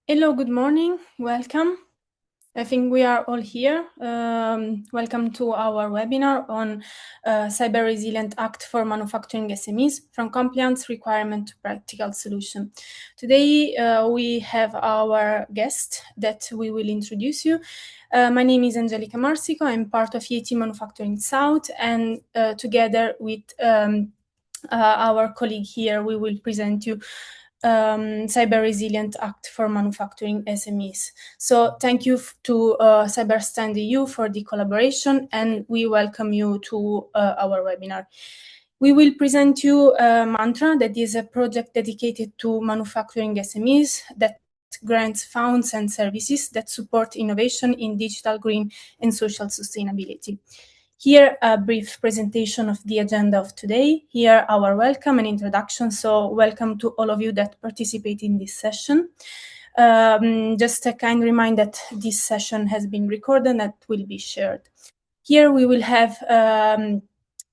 Hello, good morning. Welcome. I think we are all here. Welcome to our webinar on Cyber Resilient Act for Manufacturing SMEs, from compliance requirement to practical solution. Today, we have our guest that we will introduce you. My name is Angelica Marsico. I'm part of EAT Manufacturing South, and together with our colleague here, we will present you Cyber Resilient Act for Manufacturing SMEs. So thank you to CyberStand EU for the collaboration, and we welcome you to our webinar. We will present you a mantra that is a project dedicated to manufacturing SMEs that grants funds and services that support innovation in digital, green, and social sustainability. Here, a brief presentation of the agenda of today. Here, our welcome and introduction. So welcome to all of you that participate in this session. Just a kind reminder that this session has been recorded and will be shared. Here we will have an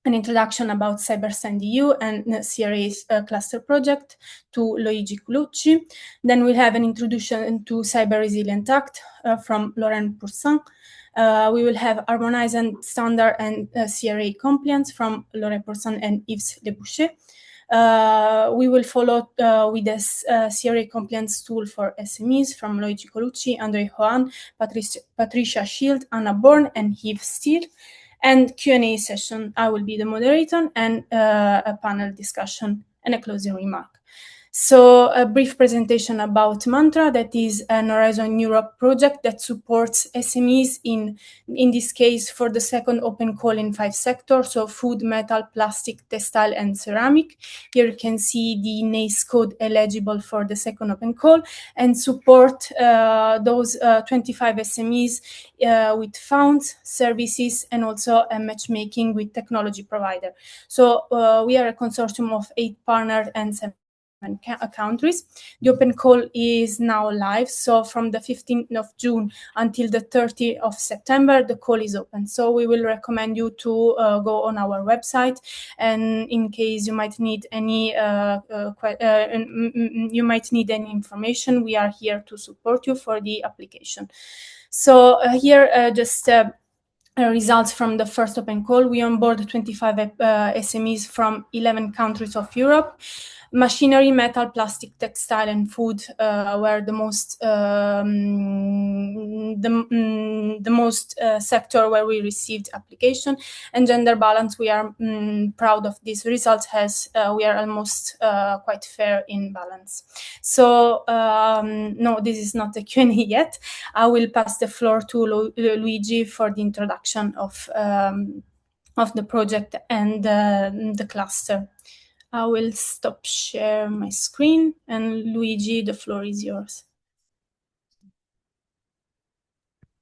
introduction about CyberStand EU and CRA's cluster project to Luigi Colucci. Then we'll have an introduction to Cyber Resilient Act from Laurent Pourcin. We will have Harmonized Standard and CRA Compliance from Laurent Pourcin and Yves Leboucher. We will follow with the CRA Compliance Tool for SMEs from Luigi Colucci, Andre Hoan, Patricia Shield, Anna Bourne, and Yves Steele. And Q&A session. I will be the moderator, and a panel discussion and a closing remark. So a brief presentation about Mantra, that is an Horizon Europe project that supports SMEs in this case for the second open call in 5 sectors, so food, metal, plastic, textile, and ceramic. Here you can see the NACE code eligible for the second open call and support those 25 SMEs with funds, services, and also a matchmaking with technology provider. So we are a consortium of 8 partners and 7 countries. The open call is now live. So from the 15th of June until the 30th of September, the call is open. So we will recommend you to go on our website, and in case you might need any information, we are here to support you for the application. So here just results from the first open call. We onboard 25 SMEs from 11 countries of Europe. Machinery, metal, plastic, textile, and food were the most sector where we received application. And gender balance, we are proud of these results, as we are almost quite fair in balance. So no, this is not a Q&A yet. I will pass the floor to Luigi for the introduction of the project and the cluster. I will stop share my screen, and Luigi, the floor is yours.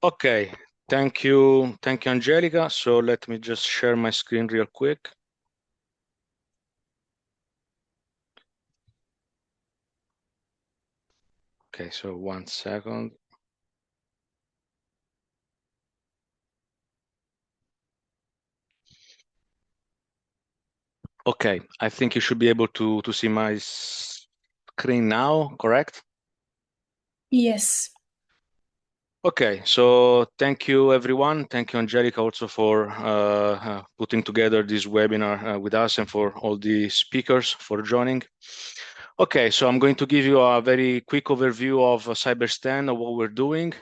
Okay, thank you, Angelica. So let me just share my screen real quick. Okay, so 1 second. Okay, I think you should be able to see my screen now, correct? Yes. Okay, so thank you everyone. Thank you, Angelica, also for putting together this webinar with us, and for all the speakers for joining. Okay, so I'm going to give you a very quick overview of CyberStand, of what we're doing.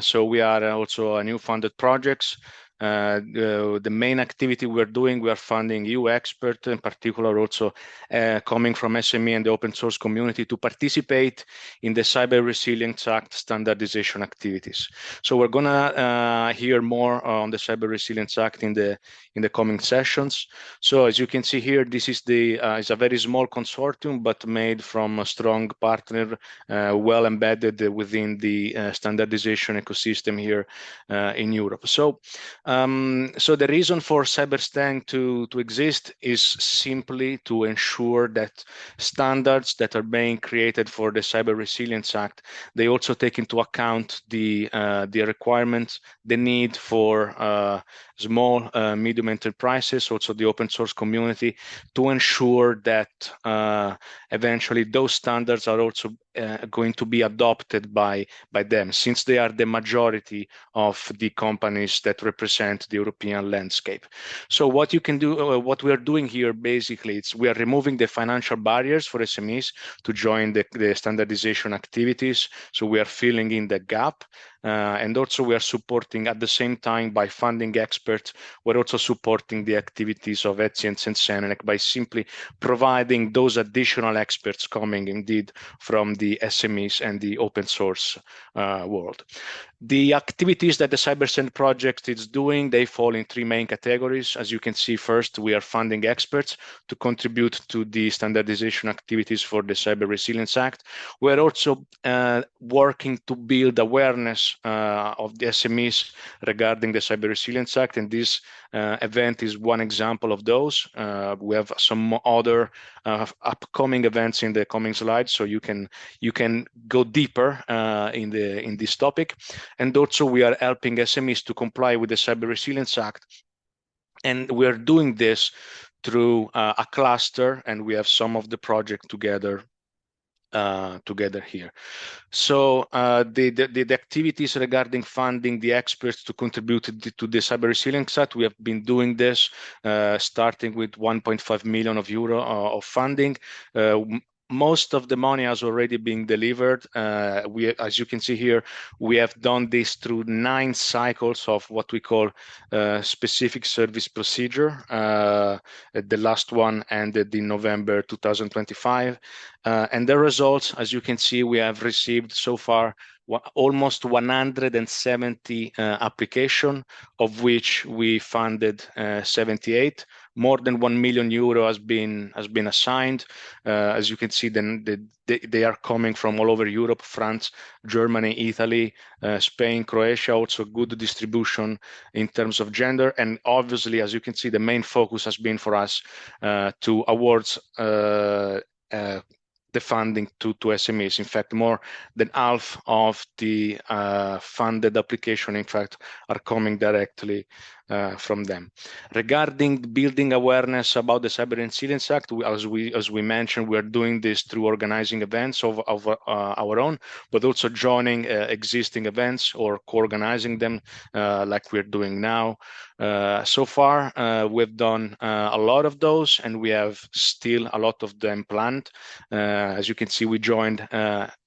So we are also a new funded projects. The main activity we're doing, we are funding EU experts, in particular also coming from SME and the open source community, to participate in the Cyber Resilience Act standardization activities. So we're gonna hear more on the Cyber Resilience Act in the coming sessions. So as you can see here, this is is a very small consortium, but made from a strong partner, well embedded within the standardization ecosystem here in Europe. So the reason for CyberStand to exist is simply to ensure that standards that are being created for the Cyber Resilience Act, they also take into account the requirements, the need for small, medium enterprises, also the open source community, to ensure that eventually those standards are also going to be adopted by them, since they are the majority of the companies that represent the European landscape. So what you can do, what we are doing here, basically, we are removing the financial barriers for SMEs to join the standardization activities. So we are filling in the gap. And also we are supporting at the same time by funding experts. We're also supporting the activities of ETSI and SENELEC by simply providing those additional experts coming indeed from the SMEs and the open source world. The activities that the CyberSend project is doing, they fall in three main categories. As you can see, first, we are funding experts to contribute to the standardization activities for the Cyber Resilience Act. We're also working to build awareness of the SMEs regarding the Cyber Resilience Act, and this event is one example of those. We have some other upcoming events in the coming slides, so you can go deeper in this topic. And also we are helping SMEs to comply with the Cyber Resilience Act. And we're doing this through a cluster, and we have some of the project together here. So the activities regarding funding the experts to contribute to the Cyber Resilience Act, we have been doing this starting with 1.5 million euro of funding. Most of the money has already been delivered. As you can see here, we have done this through 9 cycles of what we call specific service procedure. The last one ended in November 2025. And the results, as you can see, we have received so far almost 170 applications, of which we funded 78. More than 1 million euro has been assigned. As you can see, then they are coming from all over Europe: France, Germany, Italy, Spain, Croatia. Also good distribution in terms of gender. And obviously, as you can see, the main focus has been for us to awards the funding to SMEs. In fact, more than half of the funded application, in fact, are coming directly from them. Regarding building awareness about the Cyber Resilience Act, as we mentioned, we are doing this through organizing events of our own, but also joining existing events or co-organizing them like we're doing now. So far, we've done a lot of those, and we have still a lot of them planned. As you can see, we joined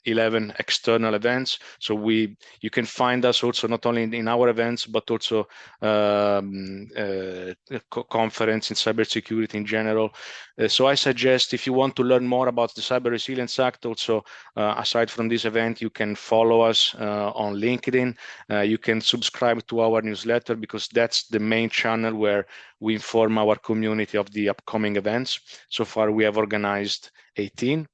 11 external events. So you can find us also not only in our events, but also conference in cybersecurity in general. So I suggest, if you want to learn more about the Cyber Resilience Act, also aside from this event, you can follow us on LinkedIn. You can subscribe to our newsletter, because that's the main channel where we inform our community of the upcoming events. So far, we have organized 18.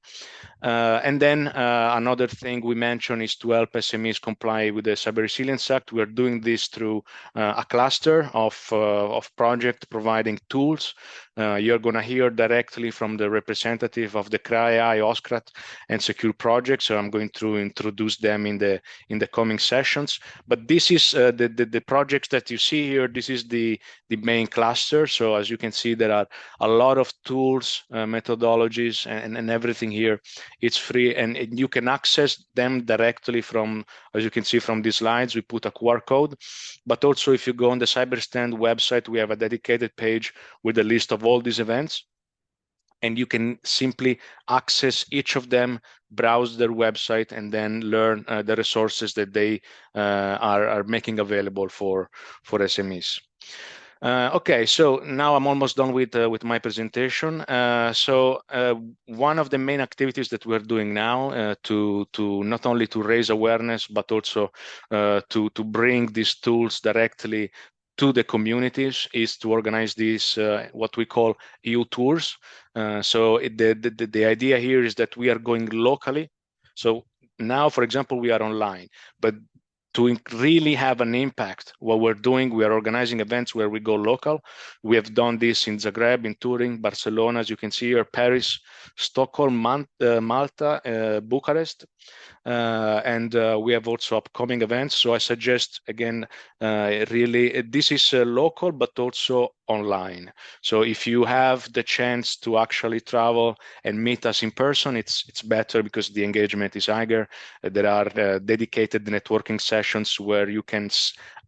And then another thing we mentioned is to help SMEs comply with the Cyber Resilience Act. We're doing this through a cluster of projects providing tools. You're going to hear directly from the representative of the CRA, OSCRAT, and Secure Projects. So I'm going to introduce them in the coming sessions. But this is the projects that you see here. This is the main cluster. So as you can see, there are a lot of tools, methodologies, and everything here. It's free, and you can access them directly from, as you can see from these slides, we put a QR code. But also, if you go on the CyberStand website, we have a dedicated page with a list of all these events. And you can simply access each of them, browse their website, and then learn the resources that they are making available for SMEs. Okay, so now I'm almost done with my presentation. So one of the main activities that we're doing now to not only to raise awareness, but also to bring these tools directly to the communities is to organize these what we call EU tours. So the idea here is that we are going locally. So now, for example, we are online, but to really have an impact, what we're doing, we are organizing events where we go local. We have done this in Zagreb, in Turin, Barcelona, as you can see here, Paris, Stockholm, Malta, Bucharest. and we have also upcoming events. So I suggest, again, really, this is local, but also online. So if you have the chance to actually travel and meet us in person, it's better because the engagement is higher. There are dedicated networking sessions where you can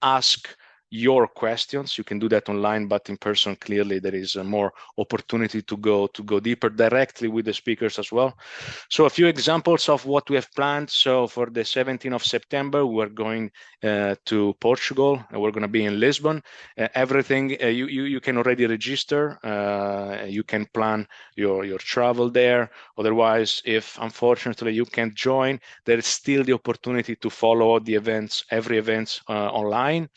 ask your questions. You can do that online, but in person, clearly there is more opportunity to go deeper directly with the speakers as well. So a few examples of what we have planned. So for the 17th of September, we're going to Portugal, and we're going to be in Lisbon. Everything you can already register. You can plan your travel there. Otherwise, if unfortunately you can't join, there is still the opportunity to follow the events, every event online.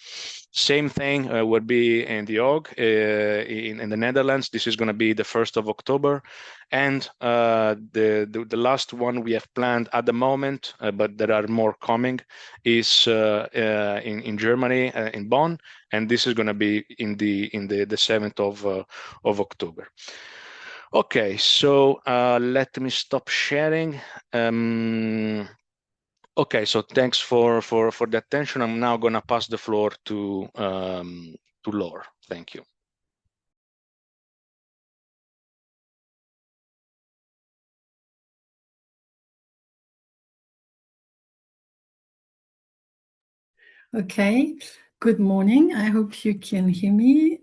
Same thing will be in the OG in the Netherlands. This is going to be the 1st of October. And the last one we have planned at the moment, but there are more coming, is in Germany, in Bonn, and this is going to be in the 7th of October. Okay, so let me stop sharing. Okay, so thanks for the attention. I'm now going to pass the floor to Laure. Thank you. Okay, good morning. I hope you can hear me.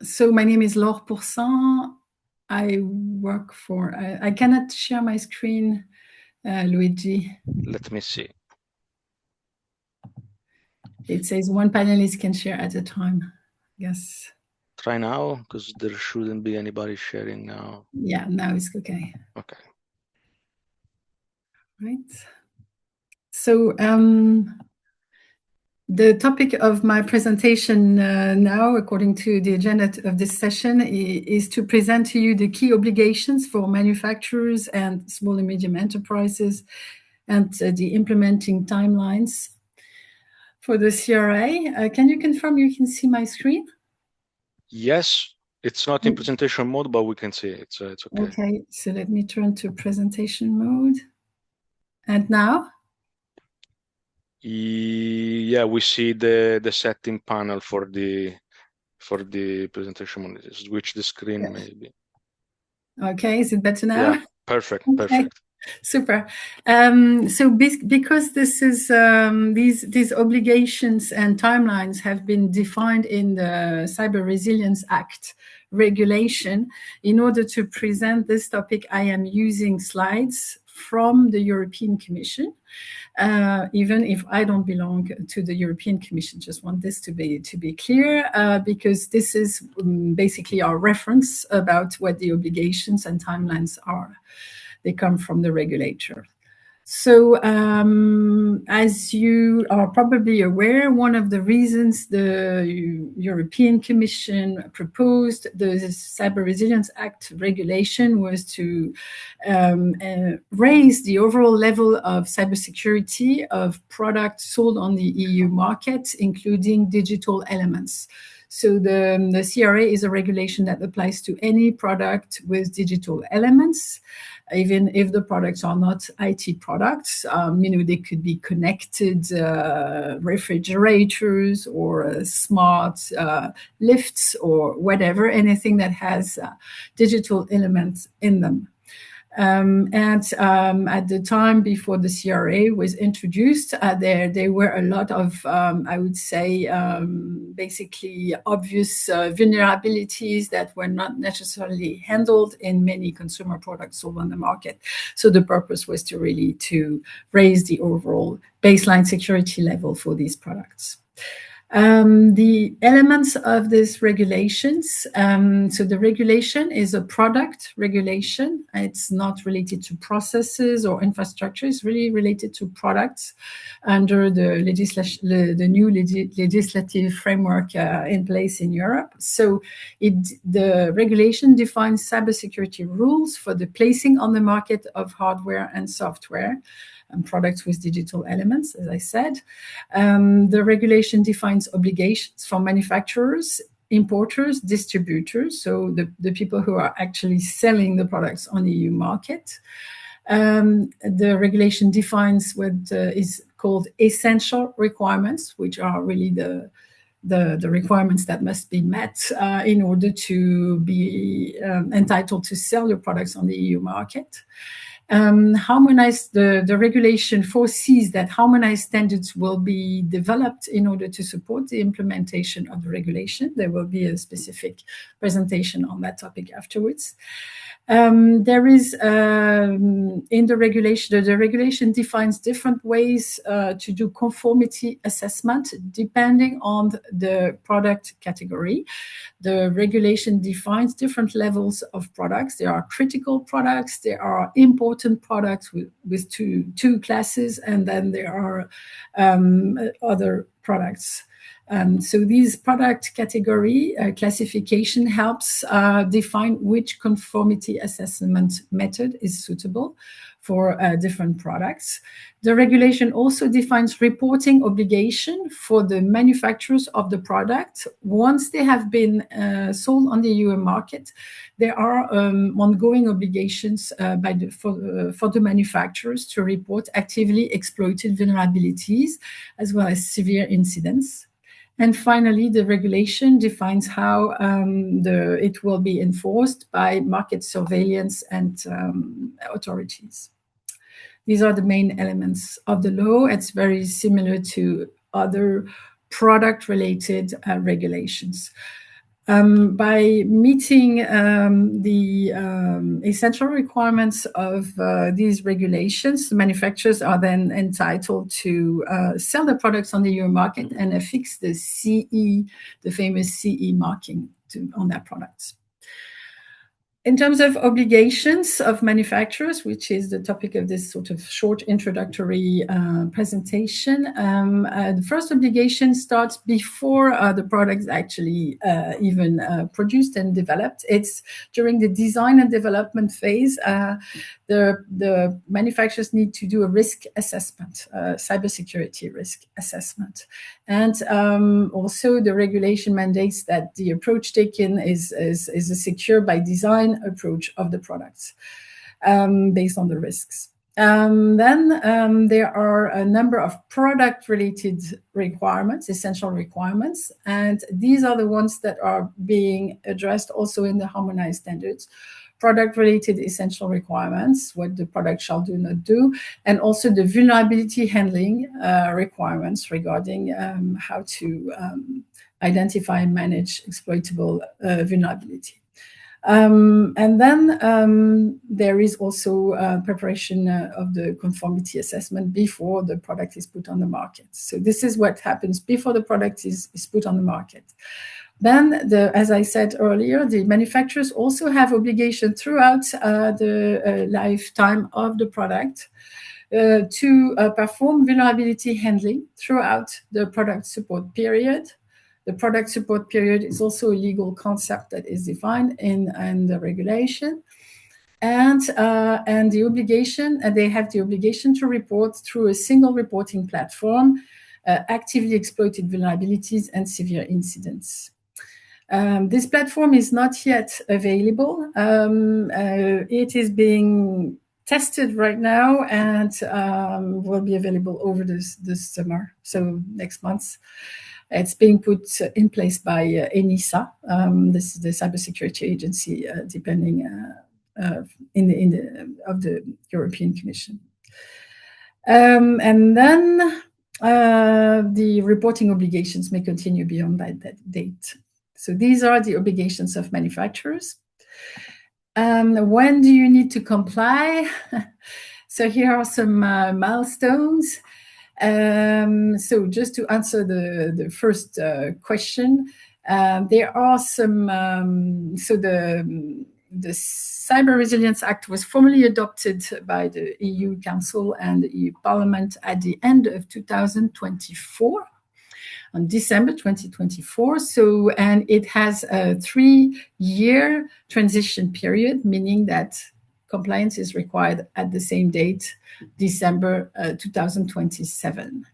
So my name is Laure Pourcent. I work for, I cannot share my screen, Luigi. Let me see. It says one panelist can share at a time. Yes. Try now, because there shouldn't be anybody sharing now. Yeah, now it's okay. Okay. Right. So the topic of my presentation now, according to the agenda of this session, is to present to you the key obligations for manufacturers and small and medium enterprises and the implementing timelines for the CRA. Can you confirm you can see my screen? Yes, it's not in presentation mode, but we can see it, so it's okay. Okay, so let me turn to presentation mode. And now? Yeah, we see the setting panel for the presentation mode. Switch the screen, maybe. Okay, is it better now? Yeah, perfect, okay. perfect. Super. So because this is these obligations and timelines have been defined in the Cyber Resilience Act regulation, in order to present this topic, I am using slides from the European Commission. Even if I don't belong to the European Commission, just want this to be clear, because this is basically our reference about what the obligations and timelines are. They come from the regulator. So as you are probably aware, one of the reasons the European Commission proposed the Cyber Resilience Act regulation was to raise the overall level of cybersecurity of products sold on the EU market, including digital elements. So the CRA is a regulation that applies to any product with digital elements, even if the products are not IT products. They could be connected refrigerators or smart lifts or whatever, anything that has digital elements in them. At the time before the CRA was introduced, there were a lot of, I would say, basically obvious vulnerabilities that were not necessarily handled in many consumer products sold on the market. So the purpose was to really raise the overall baseline security level for these products. The elements of these regulations, so the regulation is a product regulation. It's not related to processes or infrastructure. It's really related to products under the new legislative framework in place in Europe. So the regulation defines cybersecurity rules for the placing on the market of hardware and software and products with digital elements, as I said. The regulation defines obligations for manufacturers, importers, distributors, so the people who are actually selling the products on the EU market. The regulation defines what is called essential requirements, which are really the requirements that must be met in order to be entitled to sell your products on the EU market. The regulation foresees that harmonized standards will be developed in order to support the implementation of the regulation. There will be a specific presentation on that topic afterwards. There is in the regulation defines different ways to do conformity assessment depending on the product category. The regulation defines different levels of products. There are critical products, there are important products with two classes, and then there are other products. So these product category classification helps define which conformity assessment method is suitable for different products. The regulation also defines reporting obligation for the manufacturers of the product. Once they have been sold on the EU market, there are ongoing obligations for the manufacturers to report actively exploited vulnerabilities as well as severe incidents. And finally, the regulation defines how it will be enforced by market surveillance and authorities. These are the main elements of the law. It's very similar to other product-related regulations. By meeting the essential requirements of these regulations, the manufacturers are then entitled to sell the products on the EU market and affix the CE, the famous CE marking on their products. In terms of obligations of manufacturers, which is the topic of this sort of short introductory presentation, the first obligation starts before the product is actually even produced and developed. It's during the design and development phase. The manufacturers need to do a risk assessment, cybersecurity risk assessment. And also the regulation mandates that the approach taken is a secure by design approach of the products based on the risks. Then there are a number of product-related requirements, essential requirements, and these are the ones that are being addressed also in the harmonized standards. Product-related essential requirements, what the product shall do not do, and also the vulnerability handling requirements regarding how to identify and manage exploitable vulnerability. And then there is also preparation of the conformity assessment before the product is put on the market. So this is what happens before the product is put on the market. Then, as I said earlier, the manufacturers also have obligation throughout the lifetime of the product to perform vulnerability handling throughout the product support period. The product support period is also a legal concept that is defined in the regulation. And the obligation, they have the obligation to report through a single reporting platform actively exploited vulnerabilities and severe incidents. This platform is not yet available. It is being tested right now and will be available over this summer, so next month. It's being put in place by ENISA. This is the cybersecurity agency, depending of the European Commission. And then the reporting obligations may continue beyond that date. So these are the obligations of manufacturers. When do you need to comply? So here are some milestones. So just to answer the first question, there are some, so the Cyber Resilience Act was formally adopted by the EU Council and the EU Parliament at the end of 2024. On December 2024. So, and it has a 3-year transition period, meaning that compliance is required at the same date, December 2027.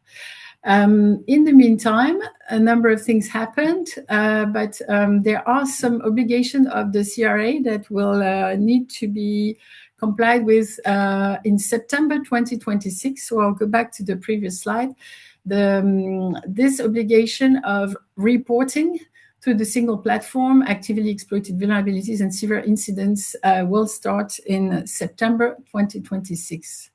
In the meantime, a number of things happened, but there are some obligations of the CRA that will need to be complied with in September 2026. So I'll go back to the previous slide. This obligation of reporting through the single platform, actively exploited vulnerabilities and severe incidents will start in September 2026.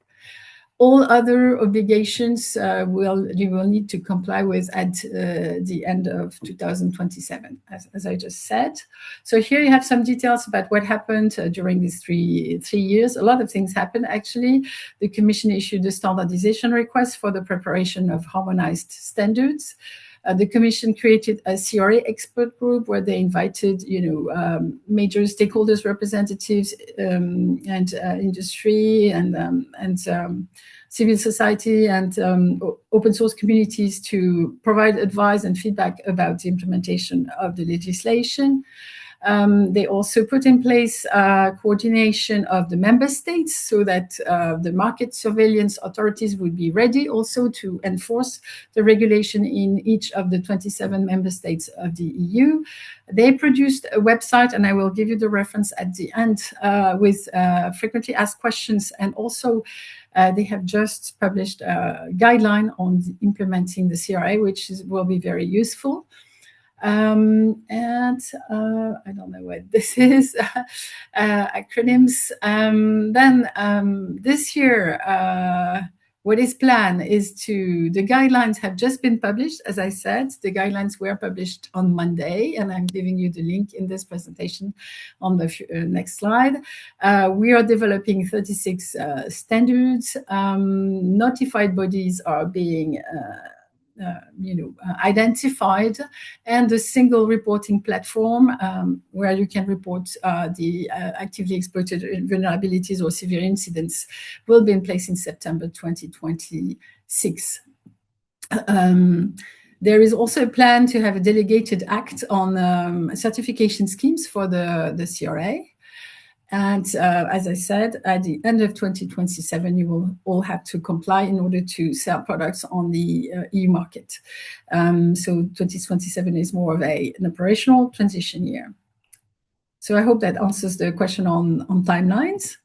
All other obligations you will need to comply with at the end of 2027, as I just said. So here you have some details about what happened during these three years. A lot of things happened, actually. The Commission issued a standardization request for the preparation of harmonized standards. The Commission created a CRA expert group where they invited, major stakeholders, representatives, and industry and civil society and open source communities to provide advice and feedback about the implementation of the legislation. They also put in place coordination of the member states so that the market surveillance authorities would be ready also to enforce the regulation in each of the 27 member states of the EU. They produced a website, and I will give you the reference at the end, with frequently asked questions, and also they have just published a guideline on implementing the CRA, which will be very useful. And I don't know what this is, acronyms. Then this year, what is planned is the guidelines have just been published. As I said, the guidelines were published on Monday, and I'm giving you the link in this presentation on the next slide. We are developing 36 standards. Notified bodies are being identified, and a single reporting platform where you can report the actively exploited vulnerabilities or severe incidents will be in place in September 2026. There is also a plan to have a delegated act on certification schemes for the CRA. And as I said, at the end of 2027, you will all have to comply in order to sell products on the EU market. So 2027 is more of an operational transition year. So I hope that answers the question on timelines.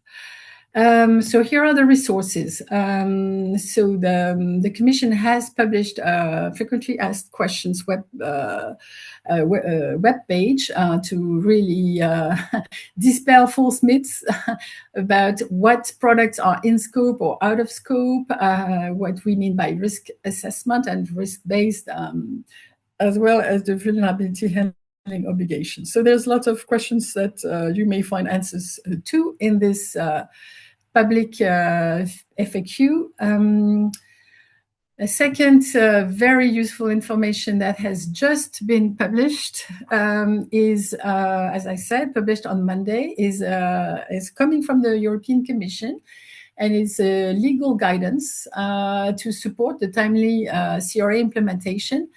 So here are the resources. So the Commission has published frequently asked questions web page to really dispel false myths about what products are in scope or out of scope, what we mean by risk assessment and risk-based, as well as the vulnerability handling obligations. So there's lots of questions that you may find answers to in this public FAQ. A second very useful information that has just been published is, as I said, published on Monday, is coming from the European Commission, and it's legal guidance to support the timely CRA implementation.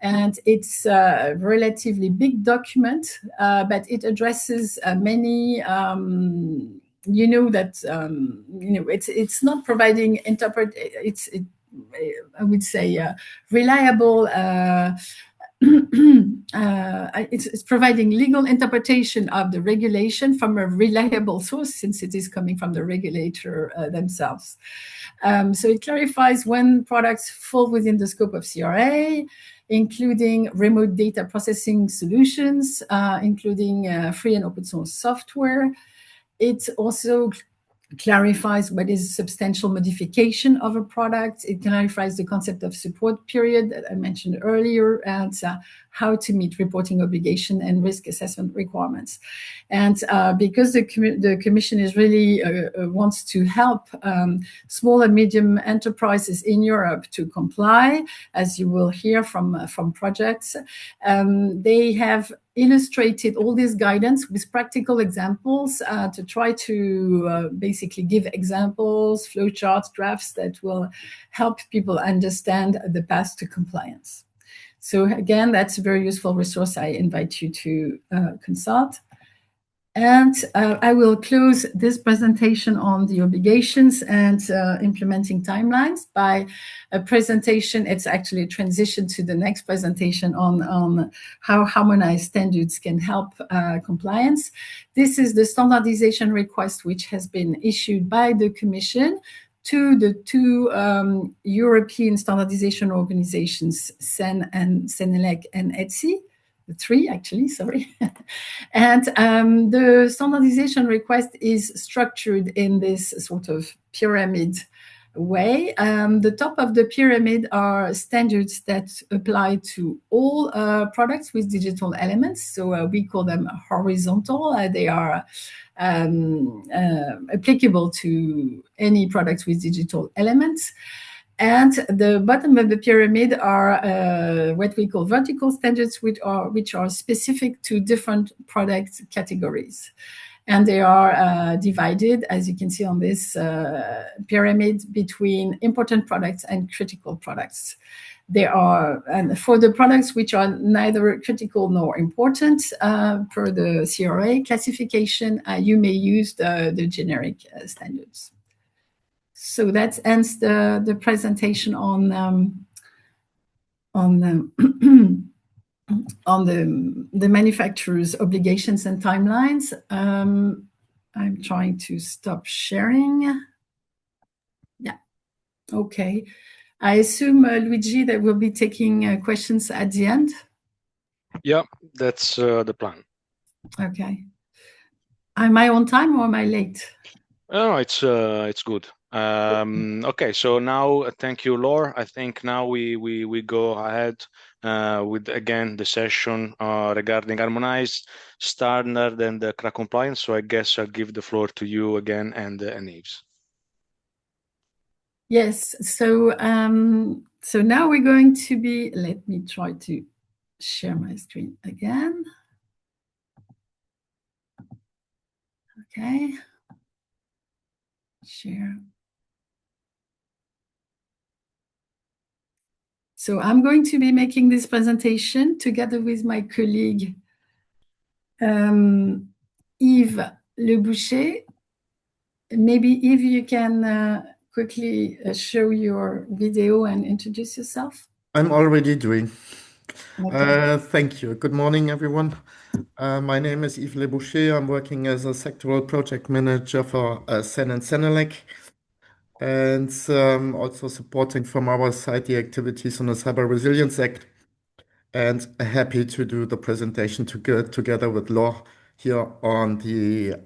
And it's a relatively big document, but it addresses many it's not providing I would say reliable. It's providing legal interpretation of the regulation from a reliable source, since it is coming from the regulator themselves. So it clarifies when products fall within the scope of CRA, including remote data processing solutions, including free and open source software. It also clarifies what is substantial modification of a product. It clarifies the concept of support period that I mentioned earlier, and how to meet reporting obligation and risk assessment requirements. And because the Commission is really wants to help small and medium enterprises in Europe to comply, as you will hear from projects, they have illustrated all this guidance with practical examples to try to basically give examples, flowcharts, drafts that will help people understand the path to compliance. So again, that's a very useful resource I invite you to consult. And I will close this presentation on the obligations and implementing timelines by a presentation. It's actually a transition to the next presentation on how harmonized standards can help compliance. This is the standardization request which has been issued by the Commission to the two European standardization organizations, CEN and CENELEC and ETSI. The three, actually, sorry. And the standardization request is structured in this sort of pyramid way. The top of the pyramid are standards that apply to all products with digital elements. So we call them horizontal. They are applicable to any products with digital elements. And the bottom of the pyramid are what we call vertical standards, which are specific to different product categories. And they are divided, as you can see on this pyramid, between important products and critical products. There are, and for the products which are neither critical nor important, per the CRA classification, you may use the generic standards. So that ends the presentation on the manufacturer's obligations and timelines. I'm trying to stop sharing. Yeah, okay. I assume, Luigi, that we'll be taking questions at the end? Yeah, that's the plan. Okay. Am I on time or am I late? Oh, it's good. Okay, so now thank you, Laure. I think now we go ahead with again the session regarding harmonized standard and the CRA compliance. So I guess I'll give the floor to you again and Yves. Yes. So so now we're going to be. Let me try to share my screen again. Okay. Share. So I'm going to be making this presentation together with my colleague Yves Leboucher. Maybe Yves, you can quickly show your video and introduce yourself. I'm already doing. Okay. Thank you. Good morning, everyone. My name is Yves Leboucher. I'm working as a sectoral project manager for CEN and CENELEC, and also supporting from our side the activities on the Cyber Resilience Act. And happy to do the presentation together with Laure here on the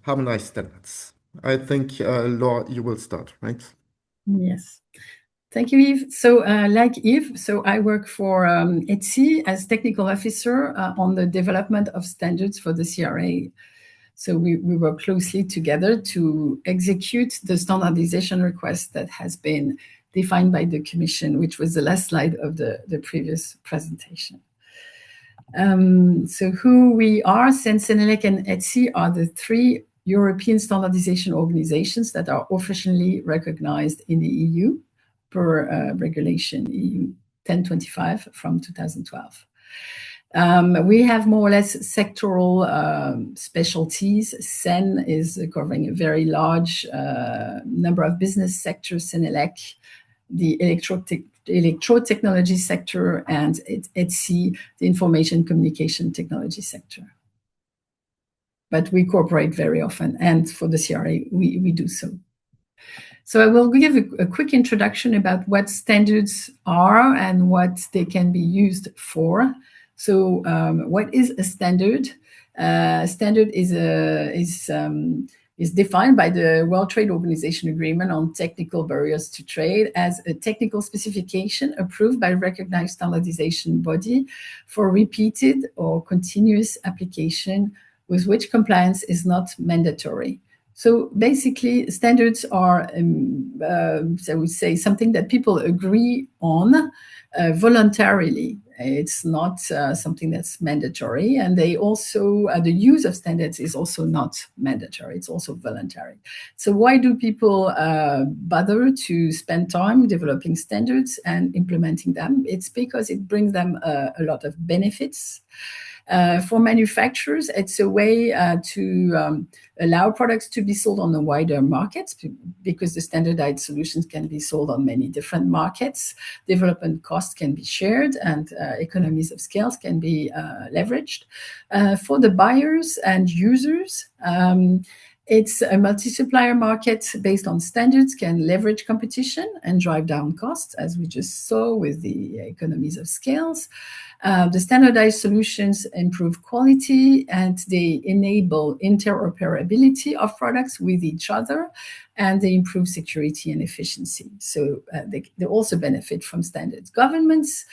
harmonized standards. I think, Laure, you will start, right? Yes. Thank you, Yves. So like Yves, so I work for ETSI as technical officer on the development of standards for the CRA. So we work closely together to execute the standardization request that has been defined by the Commission, which was the last slide of the previous presentation. So who we are, CEN, CENELEC, and ETSI are the three European standardization organizations that are officially recognized in the EU per regulation EU 1025 from 2012. We have more or less sectoral specialties. CEN is covering a very large number of business sectors, CENELEC, the electro technology sector, and ETSI, the information communication technology sector. But we cooperate very often, and for the CRA, we do so. So I will give a quick introduction about what standards are and what they can be used for. So what is a standard? Standard is defined by the World Trade Organization Agreement on Technical Barriers to Trade as a technical specification approved by a recognized standardization body for repeated or continuous application with which compliance is not mandatory. So basically, standards are, I would say, something that people agree on voluntarily. It's not something that's mandatory. And they also, the use of standards is also not mandatory. It's also voluntary. So why do people bother to spend time developing standards and implementing them? It's because it brings them a lot of benefits. For manufacturers, it's a way to allow products to be sold on a wider market, because the standardized solutions can be sold on many different markets. Development costs can be shared, and economies of scale can be leveraged. For the buyers and users, it's a multi-supplier market based on standards, can leverage competition and drive down costs, as we just saw with the economies of scales. The standardized solutions improve quality, and they enable interoperability of products with each other, and they improve security and efficiency. So they also benefit from standards. Governments,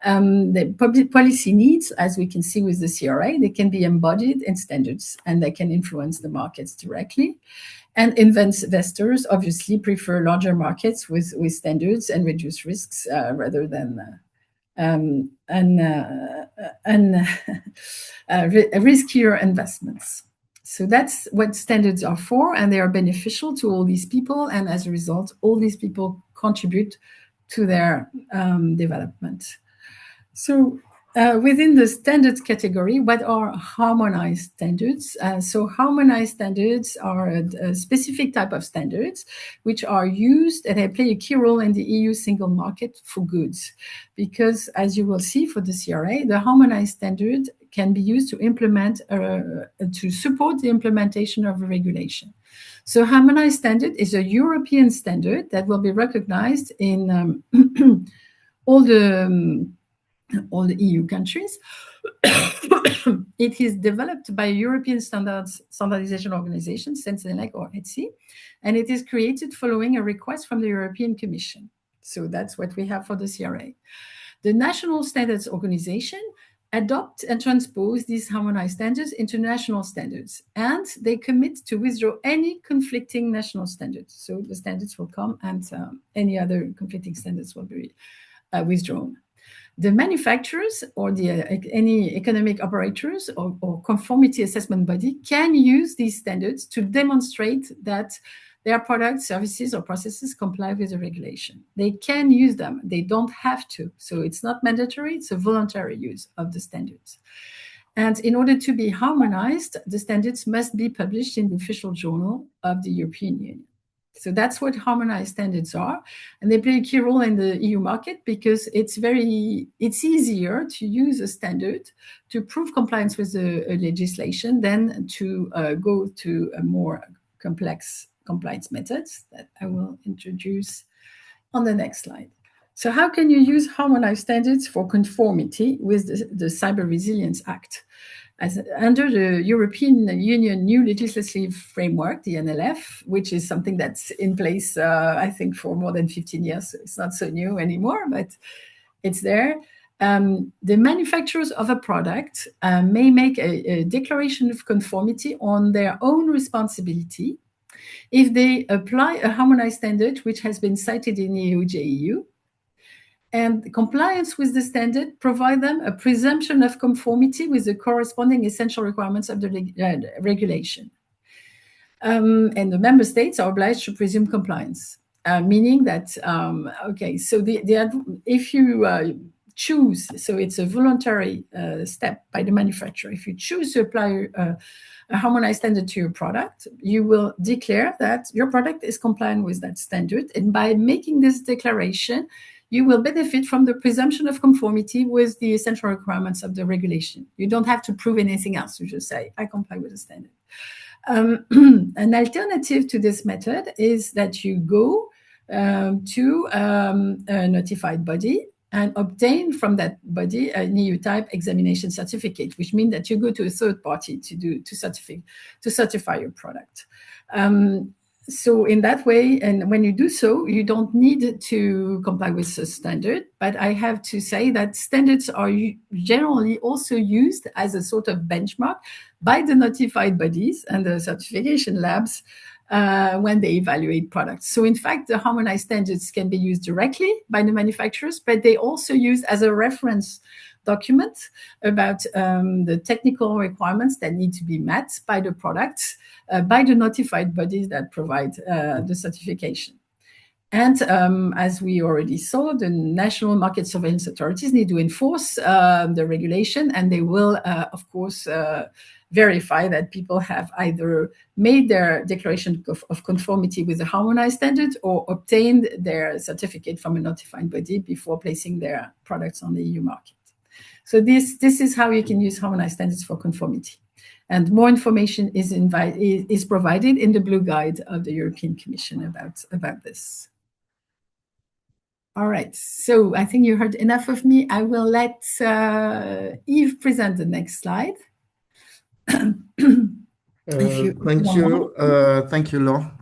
the public policy needs, as we can see with the CRA, they can be embodied in standards, and they can influence the markets directly. And investors obviously prefer larger markets with standards and reduce risks rather than riskier investments. So that's what standards are for, and they are beneficial to all these people. And as a result, all these people contribute to their development. So within the standards category, what are harmonized standards? So harmonized standards are a specific type of standards which are used, and they play a key role in the EU single market for goods. Because as you will see for the CRA, the harmonized standard can be used to implement, to support the implementation of a regulation. So harmonized standard is a European standard that will be recognized in all the EU countries. It is developed by a European standardization organization, CENELEC or ETSI, and it is created following a request from the European Commission. So that's what we have for the CRA. The national standards organization adopt and transpose these harmonized standards into national standards, and they commit to withdraw any conflicting national standards. So the standards will come, and any other conflicting standards will be withdrawn. The manufacturers or any economic operators or conformity assessment body can use these standards to demonstrate that their products, services, or processes comply with the regulation. They can use them. They don't have to. So it's not mandatory. It's a voluntary use of the standards. And in order to be harmonized, the standards must be published in the official journal of the European Union. So that's what harmonized standards are. And they play a key role in the EU market because it's easier to use a standard to prove compliance with the legislation than to go to a more complex compliance methods that I will introduce on the next slide. So how can you use harmonized standards for conformity with the Cyber Resilience Act? Under the European Union new legislative framework, the NLF, which is something that's in place, I think, for more than 15 years. So it's not so new anymore, but it's there. The manufacturers of a product may make a declaration of conformity on their own responsibility if they apply a harmonized standard which has been cited in EU-JEU. And compliance with the standard provide them a presumption of conformity with the corresponding essential requirements of the regulation. And the member states are obliged to presume compliance, meaning that, okay, so if you choose, so it's a voluntary step by the manufacturer. If you choose to apply a harmonized standard to your product, you will declare that your product is compliant with that standard. And by making this declaration, you will benefit from the presumption of conformity with the essential requirements of the regulation. You don't have to prove anything else. You just say, I comply with the standard. An alternative to this method is that you go to a notified body and obtain from that body an EU type examination certificate, which means that you go to a third party to certify your product. So in that way, and when you do so, you don't need to comply with the standard. But I have to say that standards are generally also used as a sort of benchmark by the notified bodies and the certification labs when they evaluate products. So in fact, the harmonized standards can be used directly by the manufacturers, but they also use as a reference document about the technical requirements that need to be met by the products by the notified bodies that provide the certification. And as we already saw, the national market surveillance authorities need to enforce the regulation, and they will, of course, verify that people have either made their declaration of conformity with the harmonized standard or obtained their certificate from a notified body before placing their products on the EU market. So this is how you can use harmonized standards for conformity. And more information is provided in the Blue Guide of the European Commission about this. All right, so I think you heard enough of me. I will let Yves present the next slide. Thank you, Laure.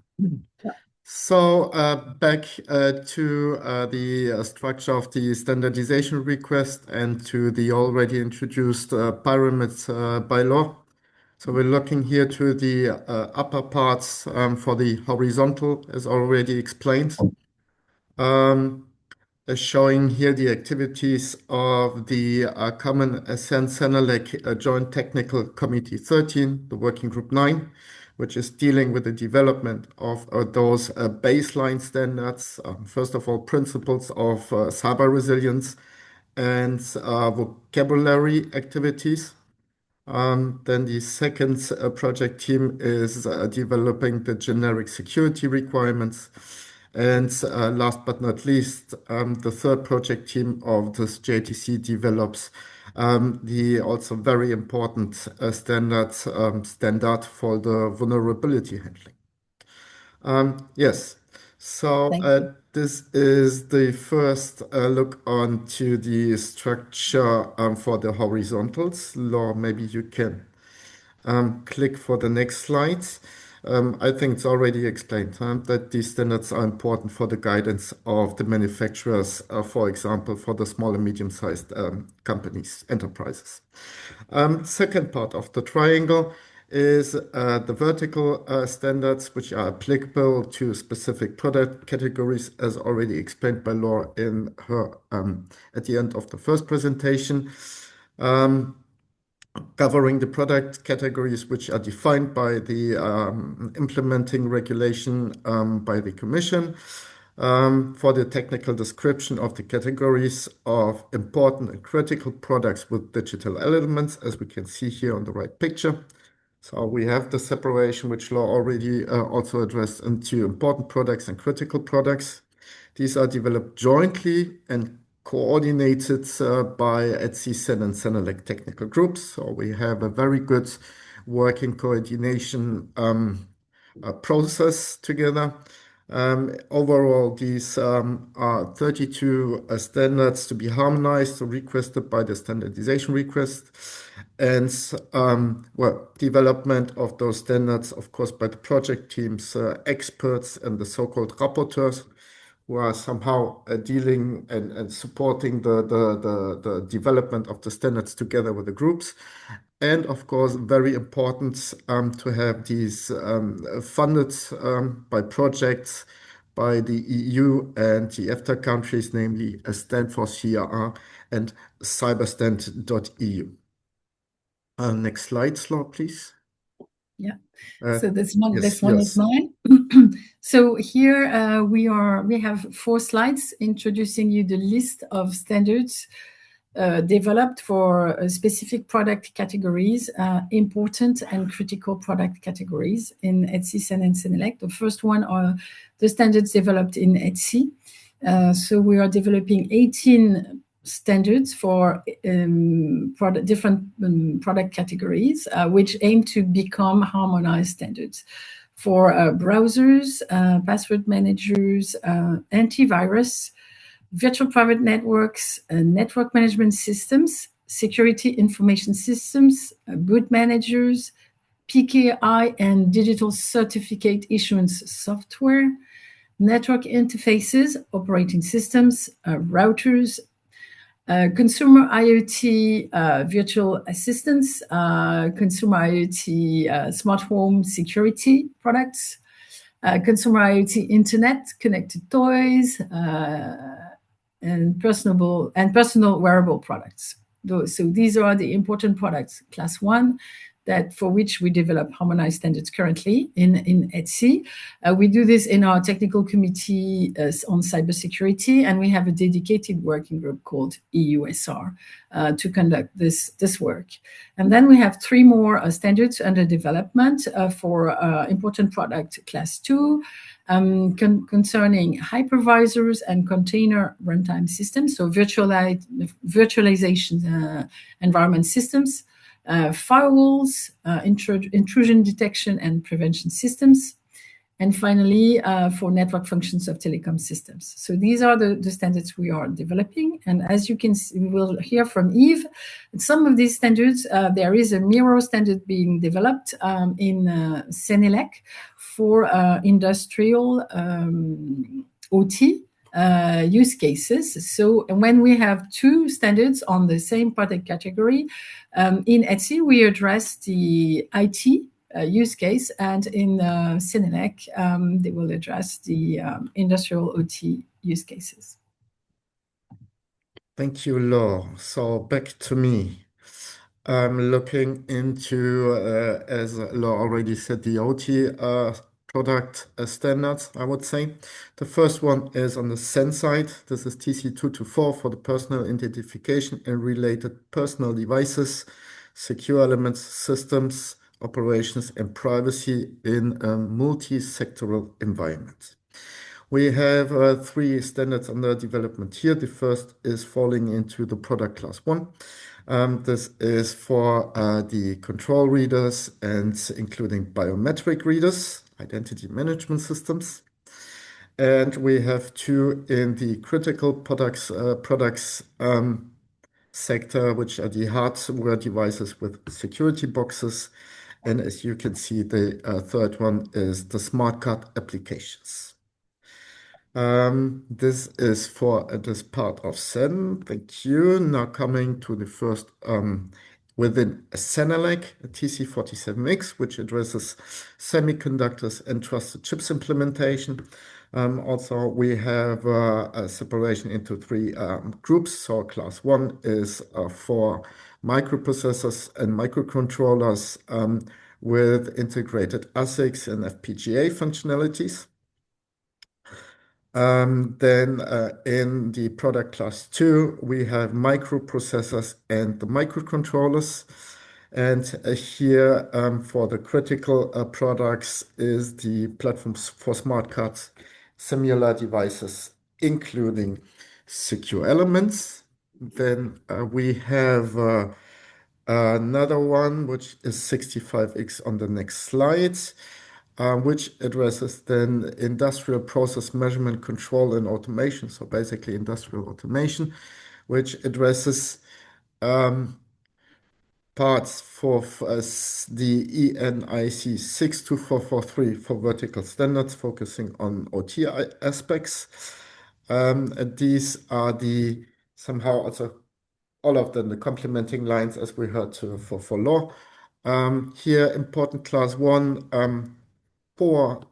So back to the structure of the standardization request and to the already introduced pyramids by Laure. So we're looking here to the upper parts for the horizontal, as already explained. Showing here the activities of the Common Senelec Joint Technical Committee 13, the Working Group 9, which is dealing with the development of those baseline standards, first of all, principles of cyber resilience and vocabulary activities. Then the second project team is developing the generic security requirements. And last but not least, the third project team of this JTC develops the also very important standard for the vulnerability handling. Yes, so this is the first look onto the structure for the horizontals. Laure, maybe you can click for the next slides. I think it's already explained that these standards are important for the guidance of the manufacturers, for example, for the small and medium-sized companies, enterprises. Second part of the triangle is the vertical standards, which are applicable to specific product categories, as already explained by Laure in her at the end of the first presentation. Covering the product categories which are defined by the implementing regulation by the Commission, for the technical description of the categories of important and critical products with digital elements, as we can see here on the right picture. So we have the separation, which Laure already also addressed, into important products and critical products. These are developed jointly and coordinated by ETSI, CEN, and CENELEC technical groups. So we have a very good working coordination process together. Overall, these are 32 standards to be harmonized, so requested by the standardization request. And development of those standards, of course, by the project teams, experts, and the so-called rapporteurs, who are somehow dealing and supporting the development of the standards together with the groups. And of course, very important to have these funded by projects by the EU and the EFTA countries, namely a stand for CRA and cyberstand.eu. Next slide, Laure, please. Yeah. So this one is mine. So here we have 4 slides introducing you the list of standards developed for specific product categories, important and critical product categories in ETSI, CEN, and CENELEC. The first one are the standards developed in ETSI. So we are developing 18 standards for different product categories, which aim to become harmonized standards for browsers, password managers, antivirus, virtual private networks, network management systems, security information systems, boot managers, PKI and digital certificate issuance software, network interfaces, operating systems, routers, consumer IoT virtual assistants, consumer IoT smart home security products, consumer IoT internet, connected toys, and personal wearable products. So these are the important products, class 1, that for which we develop harmonized standards currently in ETSI. We do this in our technical committee on cybersecurity, and we have a dedicated working group called EUSR to conduct this work. And then we have 3 more standards under development for important product class 2, concerning hypervisors and container runtime systems, so virtualization environment systems, firewalls, intrusion detection and prevention systems, and finally, for network functions of telecom systems. So these are the standards we are developing. And as you can see, we will hear from Yves. Some of these standards, there is a mirror standard being developed in Senelec for industrial OT use cases. So when we have 2 standards on the same product category, in ETSI, we address the IT use case, and in Senelec, they will address the industrial OT use cases. Thank you, Laure. So back to me. I'm looking into, as Laure already said, the OT product standards, I would say. The first one is on the SEN side. This is TC224 for the personal identification and related personal devices, secure elements, systems, operations, and privacy in a multi-sectoral environment. We have 3 standards under development here. The first is falling into the product class 1. This is for the control readers and including biometric readers, identity management systems. And we have 2 in the critical products sector, which are the hardware devices with security boxes. And as you can see, the third one is the smart card applications. This is for this part of SEN. Thank you. Now coming to the first within Senelec, TC47X, which addresses semiconductors and trusted chips implementation. Also, we have a separation into 3 groups. So class 1 is for microprocessors and microcontrollers with integrated ASICs and FPGA functionalities. Then in the product class 2, we have microprocessors and the microcontrollers. And here for the critical products is the platforms for smart cards, similar devices, including secure elements. Then we have another one, which is 65X on the next slide, which addresses then industrial process measurement, control, and automation. So basically industrial automation, which addresses parts for the ENIC 62443 for vertical standards, focusing on OT aspects. These are the somehow also all of them the complementing lines, as we heard for Laure. Here, important class 1, 5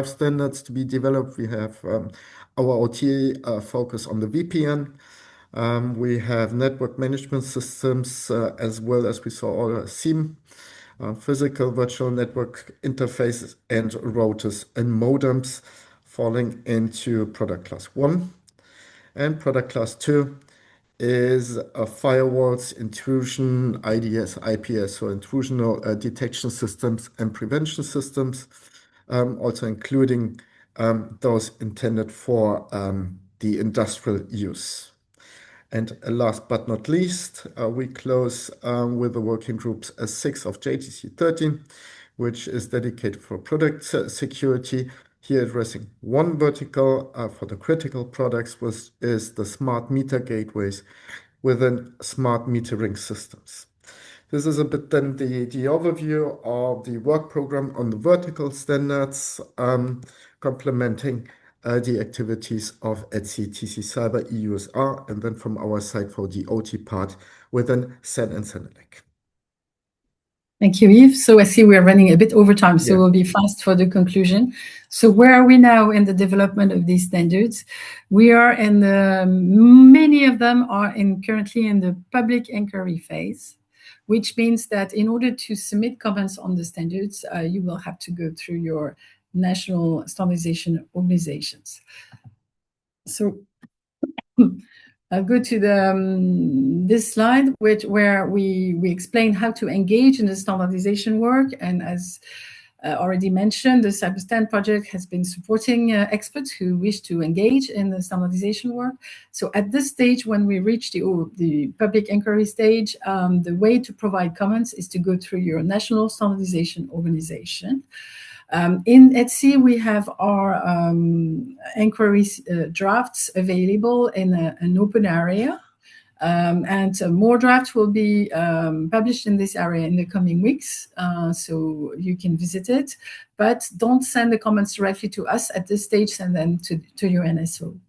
standards to be developed. We have our OT focus on the VPN. We have network management systems, as well as we saw all SIEM, physical virtual network interfaces, and routers and modems falling into product class 1. And product class 2 is firewalls, intrusion, IDS, IPS, so intrusional detection systems and prevention systems, also including those intended for the industrial use. And last but not least, we close with the working groups 6 of JTC 13, which is dedicated for product security. Here addressing 1 vertical for the critical products, which is the smart meter gateways within smart metering systems. This is a bit then the overview of the work program on the vertical standards, complementing the activities of ETSI, TC Cyber, EUSR, and then from our side for the OT part within SEN and Senelec. Thank you, Yves. So I see we're running a bit over time, so we'll be fast for the conclusion. So where are we now in the development of these standards? We are in many of them are currently in the public inquiry phase, which means that in order to submit comments on the standards, you will have to go through your national standardization organizations. So I'll go to this slide, where we explain how to engage in the standardization work. And as already mentioned, the CyberStand project has been supporting experts who wish to engage in the standardization work. So at this stage, when we reach the public inquiry stage, the way to provide comments is to go through your national standardization organization. In ETSI, we have our inquiry drafts available in an open area. And more drafts will be published in this area in the coming weeks, so you can visit it. But don't send the comments directly to us at this stage, send them to your NSO.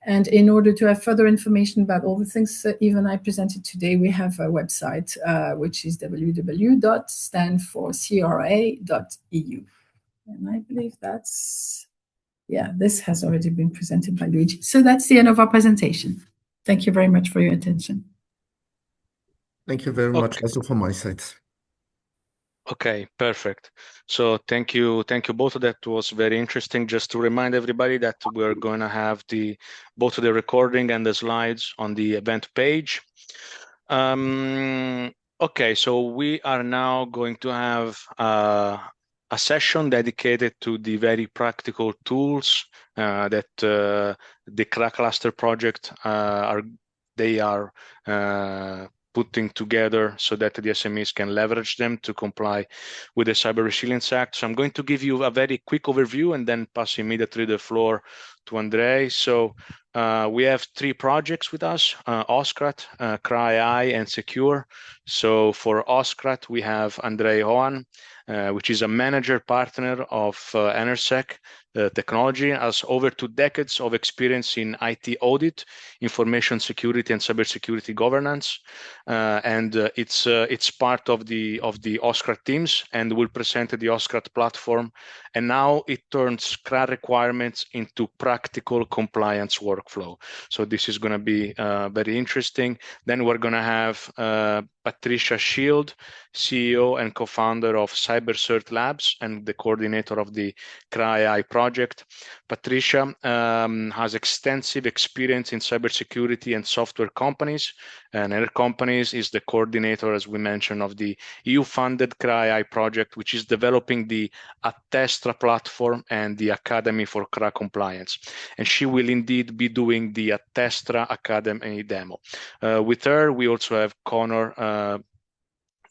And in order to have further information about all the things that Yves and I presented today, we have a website, which is www.standforcra.eu. And I believe this has already been presented by Luigi. So that's the end of our presentation. Thank you very much for your attention. Thank you very much, also from my side. Okay, perfect. So thank you both. That was very interesting. Just to remind everybody that we're going to have both the recording and the slides on the event page. Okay, so we are now going to have a session dedicated to the very practical tools that the CRA cluster project are putting together so that the SMEs can leverage them to comply with the Cyber Resilience Act. So I'm going to give you a very quick overview and then pass immediately the floor to Andre. So we have 3 projects with us, OSCRAT, CRA, and Secure. So for OSCRAT, we have Andre Hoan, which is a manager partner of NRSEC technology, has over 2 decades of experience in IT audit, information security, and cybersecurity governance, and it's part of the OSCRAT teams, and will present the OSCRAT platform. And now it turns CRA requirements into practical compliance workflow. So this is going to be very interesting. Then we're going to have Patricia Shield, CEO and co-founder of CyberCert Labs and the coordinator of the CRA AI project. Patricia has extensive experience in cybersecurity and software companies, and her companies is the coordinator, as we mentioned, of the EU-funded CRA AI project, which is developing the Attestra platform and the Academy for CRA compliance. And she will indeed be doing the Attestra Academy demo. With her, we also have Connor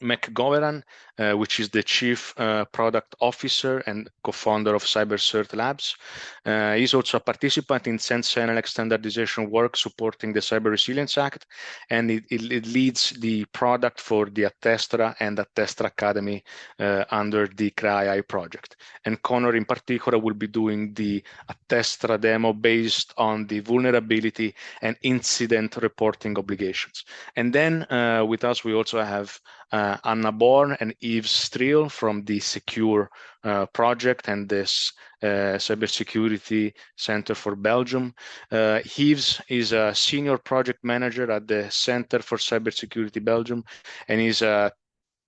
McGovern, which is the Chief Product Officer and co-founder of CyberCert Labs. He's also a participant in Sense-NLX standardization work supporting the Cyber Resilience Act, and it leads the product for the Attestra and Attestra Academy under the CRA AI project. And Connor in particular will be doing the Attestra demo based on the vulnerability and incident reporting obligations. And then with us, we also have Anna Born and Yves Striel from the Secure project and this Cybersecurity Center for Belgium. Yves is a senior project manager at the Center for Cybersecurity Belgium, and is a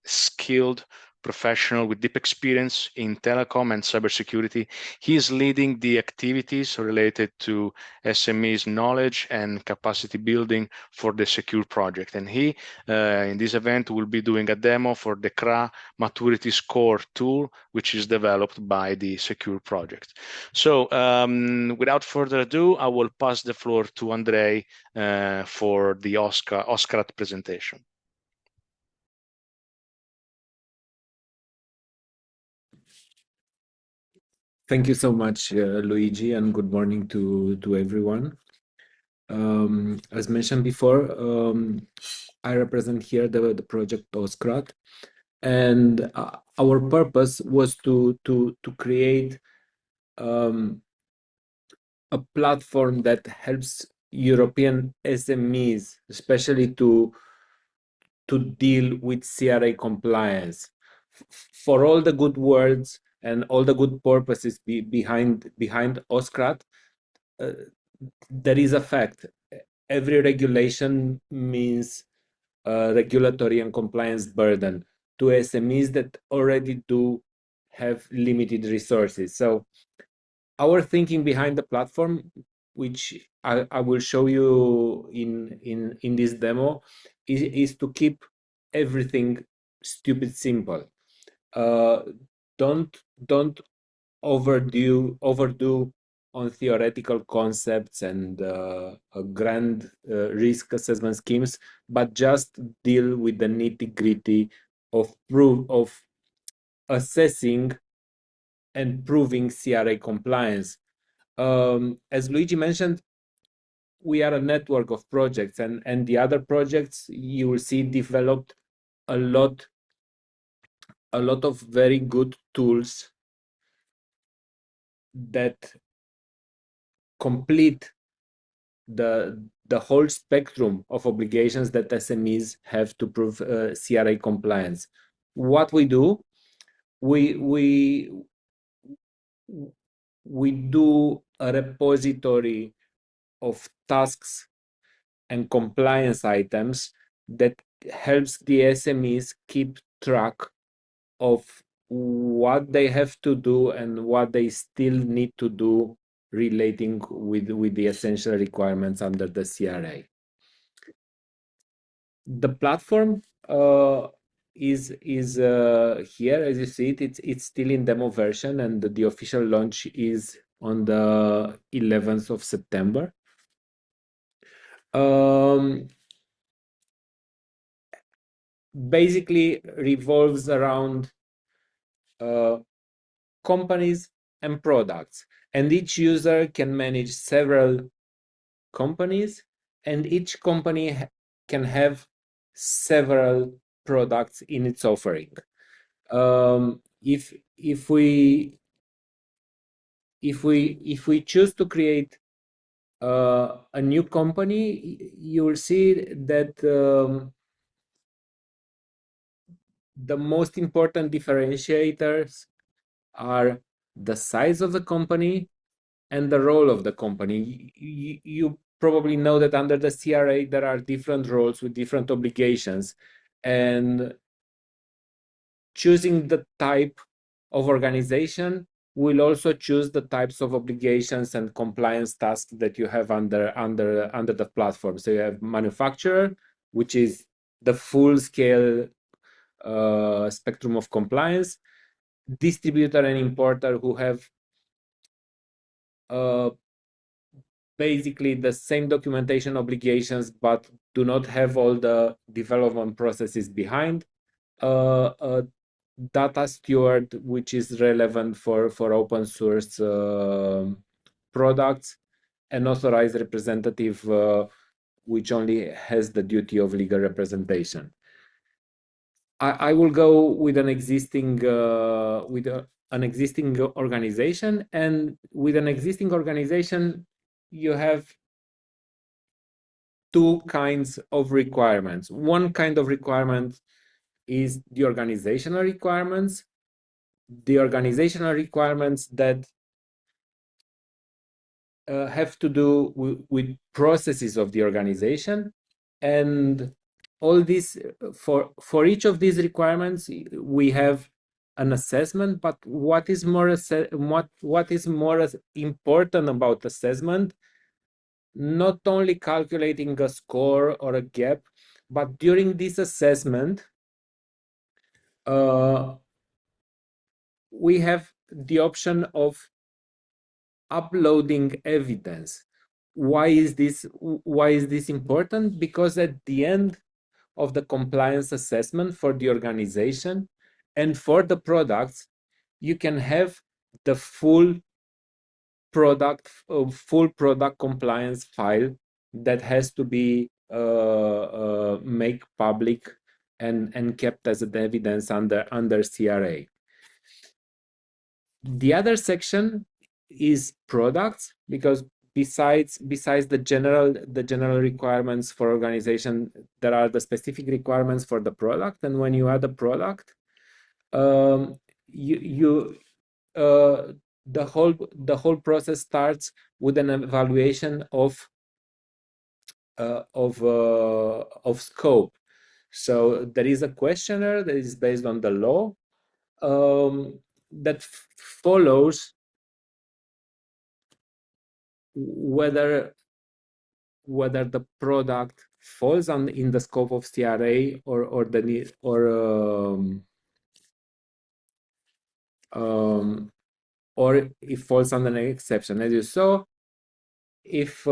skilled professional with deep experience in telecom and cybersecurity. He is leading the activities related to SMEs knowledge and capacity building for the Secure project. And he, in this event, will be doing a demo for the CRA Maturity Score tool, which is developed by the Secure project. So without further ado, I will pass the floor to Andre for the OSCRAT presentation. Thank you so much, Luigi, and good morning to everyone. As mentioned before, I represent here the project OSCRAT, and our purpose was to create a platform that helps European SMEs, especially to deal with CRA compliance. for all the good words and all the good purposes behind OSCRAT, there is a fact. Every regulation means regulatory and compliance burden to SMEs that already do have limited resources. So our thinking behind the platform, which I will show you in this demo, is to keep everything stupid simple. Don't overdo on theoretical concepts and grand risk assessment schemes, but just deal with the nitty-gritty of assessing and proving CRA compliance. As Luigi mentioned, we are a network of projects, and the other projects you will see developed a lot of very good tools that complete the whole spectrum of obligations that SMEs have to prove CRA compliance. What we do, we do a repository of tasks and compliance items that helps the SMEs keep track of what they have to do and what they still need to do relating with the essential requirements under the CRA. The platform is here, as you see it. It's still in demo version, and the official launch is on the 11th of September. Basically revolves around companies and products, and each user can manage several companies, and each company can have several products in its offering. If we choose to create a new company, you will see that the most important differentiators are the size of the company and the role of the company. You probably know that under the CRA there are different roles with different obligations, and choosing the type of organization will also choose the types of obligations and compliance tasks that you have under the platform. So you have manufacturer, which is the full scale spectrum of compliance, distributor and importer, who have basically the same documentation obligations but do not have all the development processes behind, data steward, which is relevant for open source products, an authorized representative, which only has the duty of legal representation. I will go with an existing an existing organization, and with an existing organization you have two kinds of requirements. One kind of requirement is the organizational requirements. The organizational requirements that have to do with processes of the organization, and all this, for each of these requirements we have an assessment. But what is more important about assessment, not only calculating a score or a gap, but during this assessment we have the option of uploading evidence. Why is this important? Because at the end of the compliance assessment for the organization and for the products, you can have the full product compliance file that has to be made public and kept as an evidence under CRA. The other section is products, because besides the general requirements for organization, there are the specific requirements for the product. And when you add a product, the whole process starts with an evaluation of scope. So there is a questionnaire that is based on the law that follows whether the product falls in the scope of CRA or it falls under an exception. As you saw, if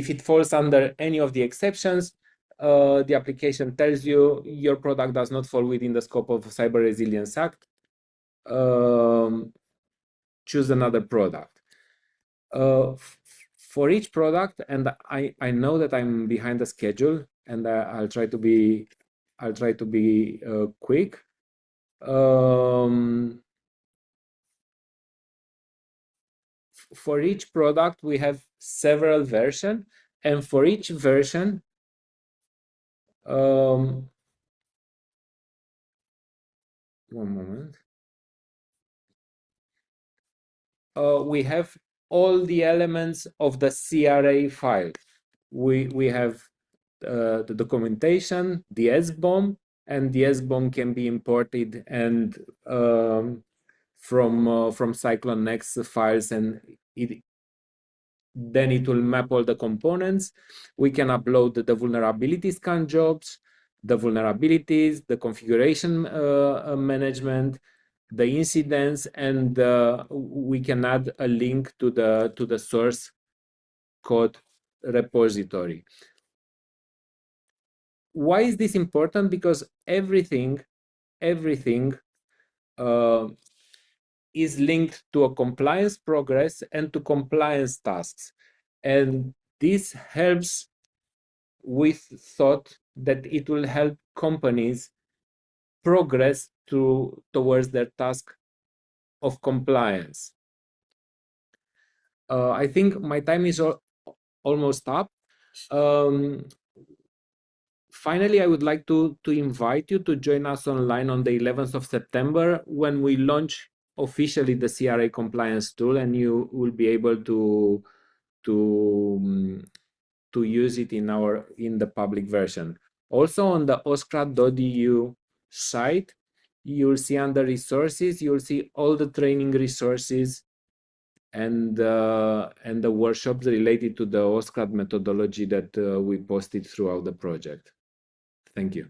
it falls under any of the exceptions, the application tells you your product does not fall within the scope of Cyber Resilience Act. Choose another product. For each product, and I know that I'm behind the schedule, and I'll try to be quick. For each product, we have several versions, and for each version, one moment. We have all the elements of the CRA file. We have the documentation, the SBOM, and the SBOM can be imported and from Cyclone Next files, and then it will map all the components. We can upload the vulnerability scan jobs, the vulnerabilities, the configuration management, the incidents, and we can add a link to the source code repository. Why is this important? Because everything is linked to a compliance progress and to compliance tasks, and this helps. We thought that it will help companies progress towards their task of compliance. I think my time is almost up. Finally, I would like to invite you to join us online on the 11th of September when we launch officially the CRA compliance tool, and you will be able to use it in the public version. Also on the oscrat.eu site, you'll see under resources, you'll see all the training resources and the workshops related to the OSCRAT methodology that we posted throughout the project. Thank you.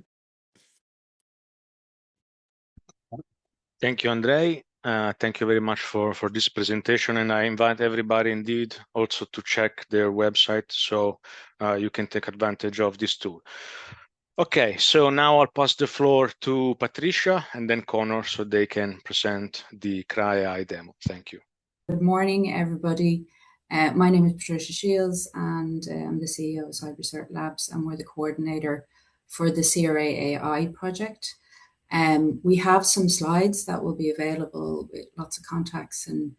Thank you, Andrei. Thank you very much for this presentation, and I invite everybody indeed also to check their website so you can take advantage of this tool. Okay, so now I'll pass the floor to Patricia and then Connor so they can present the CRA demo. Thank you. Good morning, everybody. My name is Patricia Shields, and I'm the CEO of CyberCert Labs, and we're the coordinator for the CRA AI project. We have some slides that will be available with lots of contacts and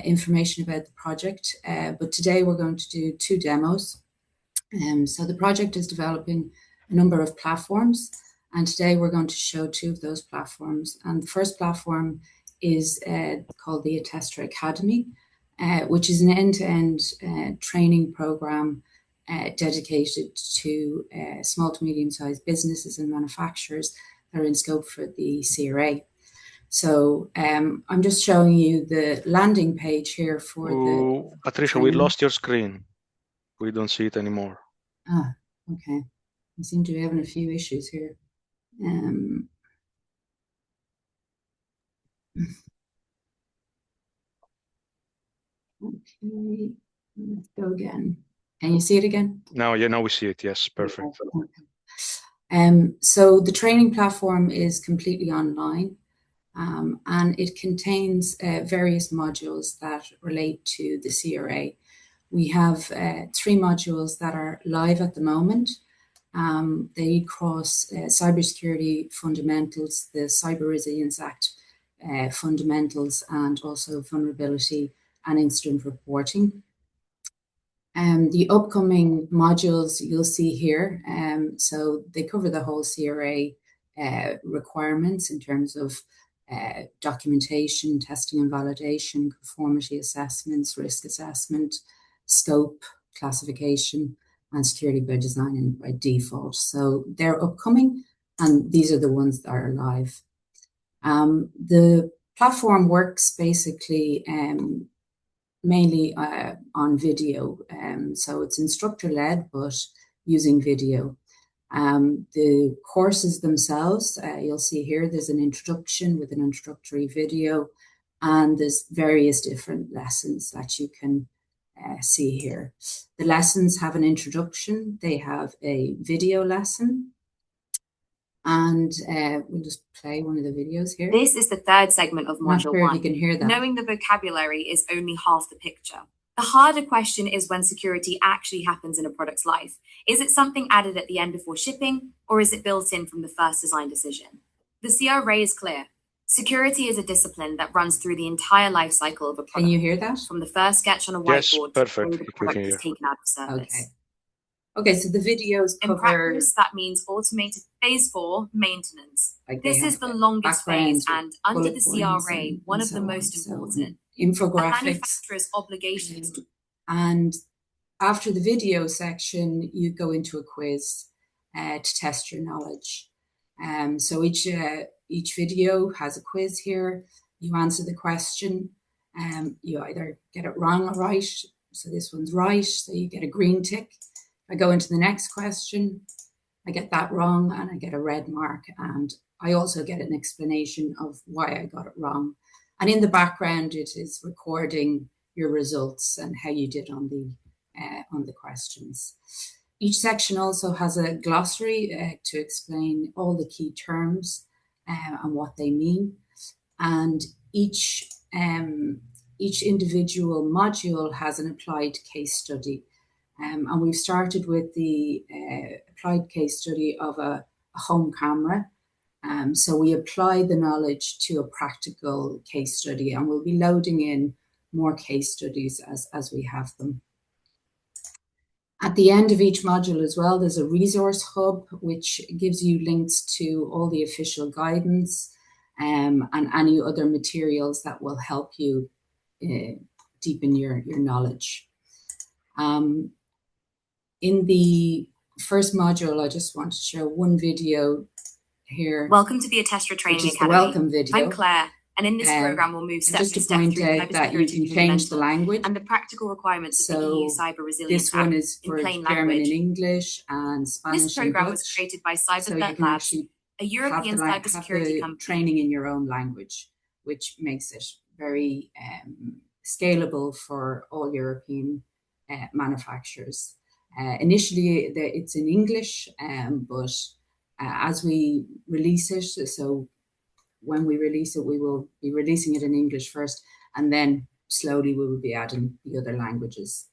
information about the project, but today we're going to do two demos. So the project is developing a number of platforms, and today we're going to show two of those platforms. And the first platform is called the Attestor Academy, which is an end-to-end training program dedicated to small to medium-sized businesses and manufacturers that are in scope for the CRA. So I'm just showing you the landing page here for the Patricia, training. we lost your screen. We don't see it anymore. Ah, okay. I seem to be having a few issues here. Okay, let's go again. Can you see it again? Now we see it. Yes, perfect. Okay. So the training platform is completely online, and it contains various modules that relate to the CRA. We have 3 modules that are live at the moment. They cross cybersecurity fundamentals, the Cyber Resilience Act fundamentals, and also vulnerability and incident reporting. The upcoming modules you'll see here, so they cover the whole CRA requirements in terms of documentation, testing and validation, conformity assessments, risk assessment, scope, classification, and security by design and by default. So they're upcoming, and these are the ones that are live. The platform works basically mainly on video. So it's instructor-led, but using video. The courses themselves, you'll see here, there's an introduction with an introductory video, and there's various different lessons that you can see here. The lessons have an introduction, they have a video lesson, and we'll just play one of the videos here. This is the third segment of I'm not Module sure if 1. you can hear that. Knowing the vocabulary is only half the picture. The harder question is when security actually happens in a product's life. Is it something added at the end before shipping, or is it built in from the first design decision? The CRA is clear. Security is a discipline that runs through the entire life cycle of a product. Can you hear that? From the first sketch on a Yes, whiteboard perfect. to the product is taken out of service. Okay. Okay, so the videos In cover practice, that means automated phase 4 maintenance. like This is the longest phase, and under the CRA, one of the most important. A infographics. manufacturer's obligations to And after the video section, you go into a quiz to test your knowledge. So each video has a quiz here. You answer the question. You either get it wrong or right. So this one's right, so you get a green tick. I go into the next question. I get that wrong, and I get a red mark. And I also get an explanation of why I got it wrong. And in the background, it is recording your results and how you did on the questions. Each section also has a glossary to explain all the key terms and what they mean. And each individual module has an applied case study. And we've started with the applied case study of a home camera. So we apply the knowledge to a practical case study, and we'll be loading in more case studies as we have them. At the end of each module as well, there's a resource hub, which gives you links to all the official guidance and any other materials that will help you deepen your knowledge. In the first module, I just want to show one video here. Welcome to the Attestra Training Which is Academy. the welcome video. I'm Claire, and in this program we'll move step just by to step point through out that you cybersecurity can change the fundamentals language. and the practical requirements of the EU Cyber Resilience This one Act is for in plain German language. and English and Spanish This program and was Dutch. created by So you CyberThreat can Labs, actually a European have cybersecurity the company. training in your own language, which makes it very scalable for all European manufacturers. Initially, it's in English, but as we release it, so when we release it, we will be releasing it in English first, and then slowly we will be adding the other languages.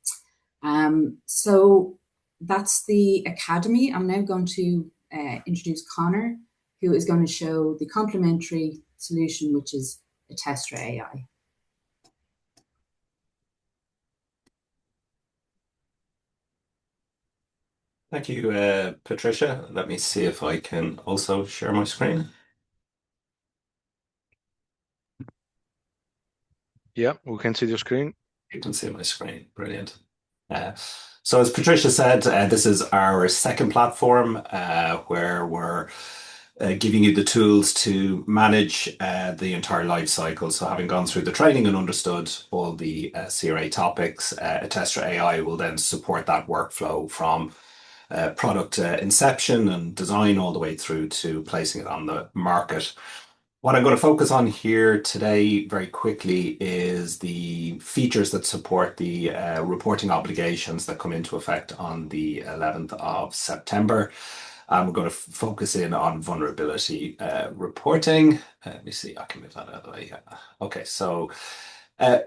So that's the Academy. I'm now going to introduce Connor, who is going to show the complementary solution, which is Attestra AI. Thank you, Patricia. Let me see if I can also share my screen. Yeah, we can see your screen. You can see my screen. Brilliant. So as Patricia said, this is our second platform where we're giving you the tools to manage the entire life cycle. So having gone through the training and understood all the CRA topics, Attestra AI will then support that workflow from product inception and design all the way through to placing it on the market. What I'm going to focus on here today very quickly is the features that support the reporting obligations that come into effect on the 11th of September. We're going to focus in on vulnerability reporting. Let me see, I can move that out of the way. Yeah. Okay, so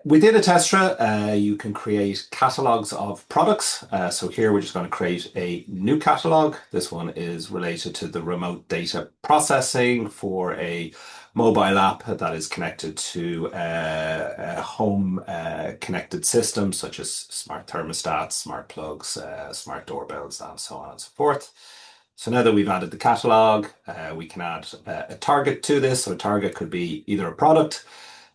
within Attestra, you can create catalogs of products. So here we're just going to create a new catalog. This one is related to the remote data processing for a mobile app that is connected to a home connected system, such as smart thermostats, smart plugs, smart doorbells, and so on and so forth. So now that we've added the catalog, we can add a target to this. So a target could be either a product,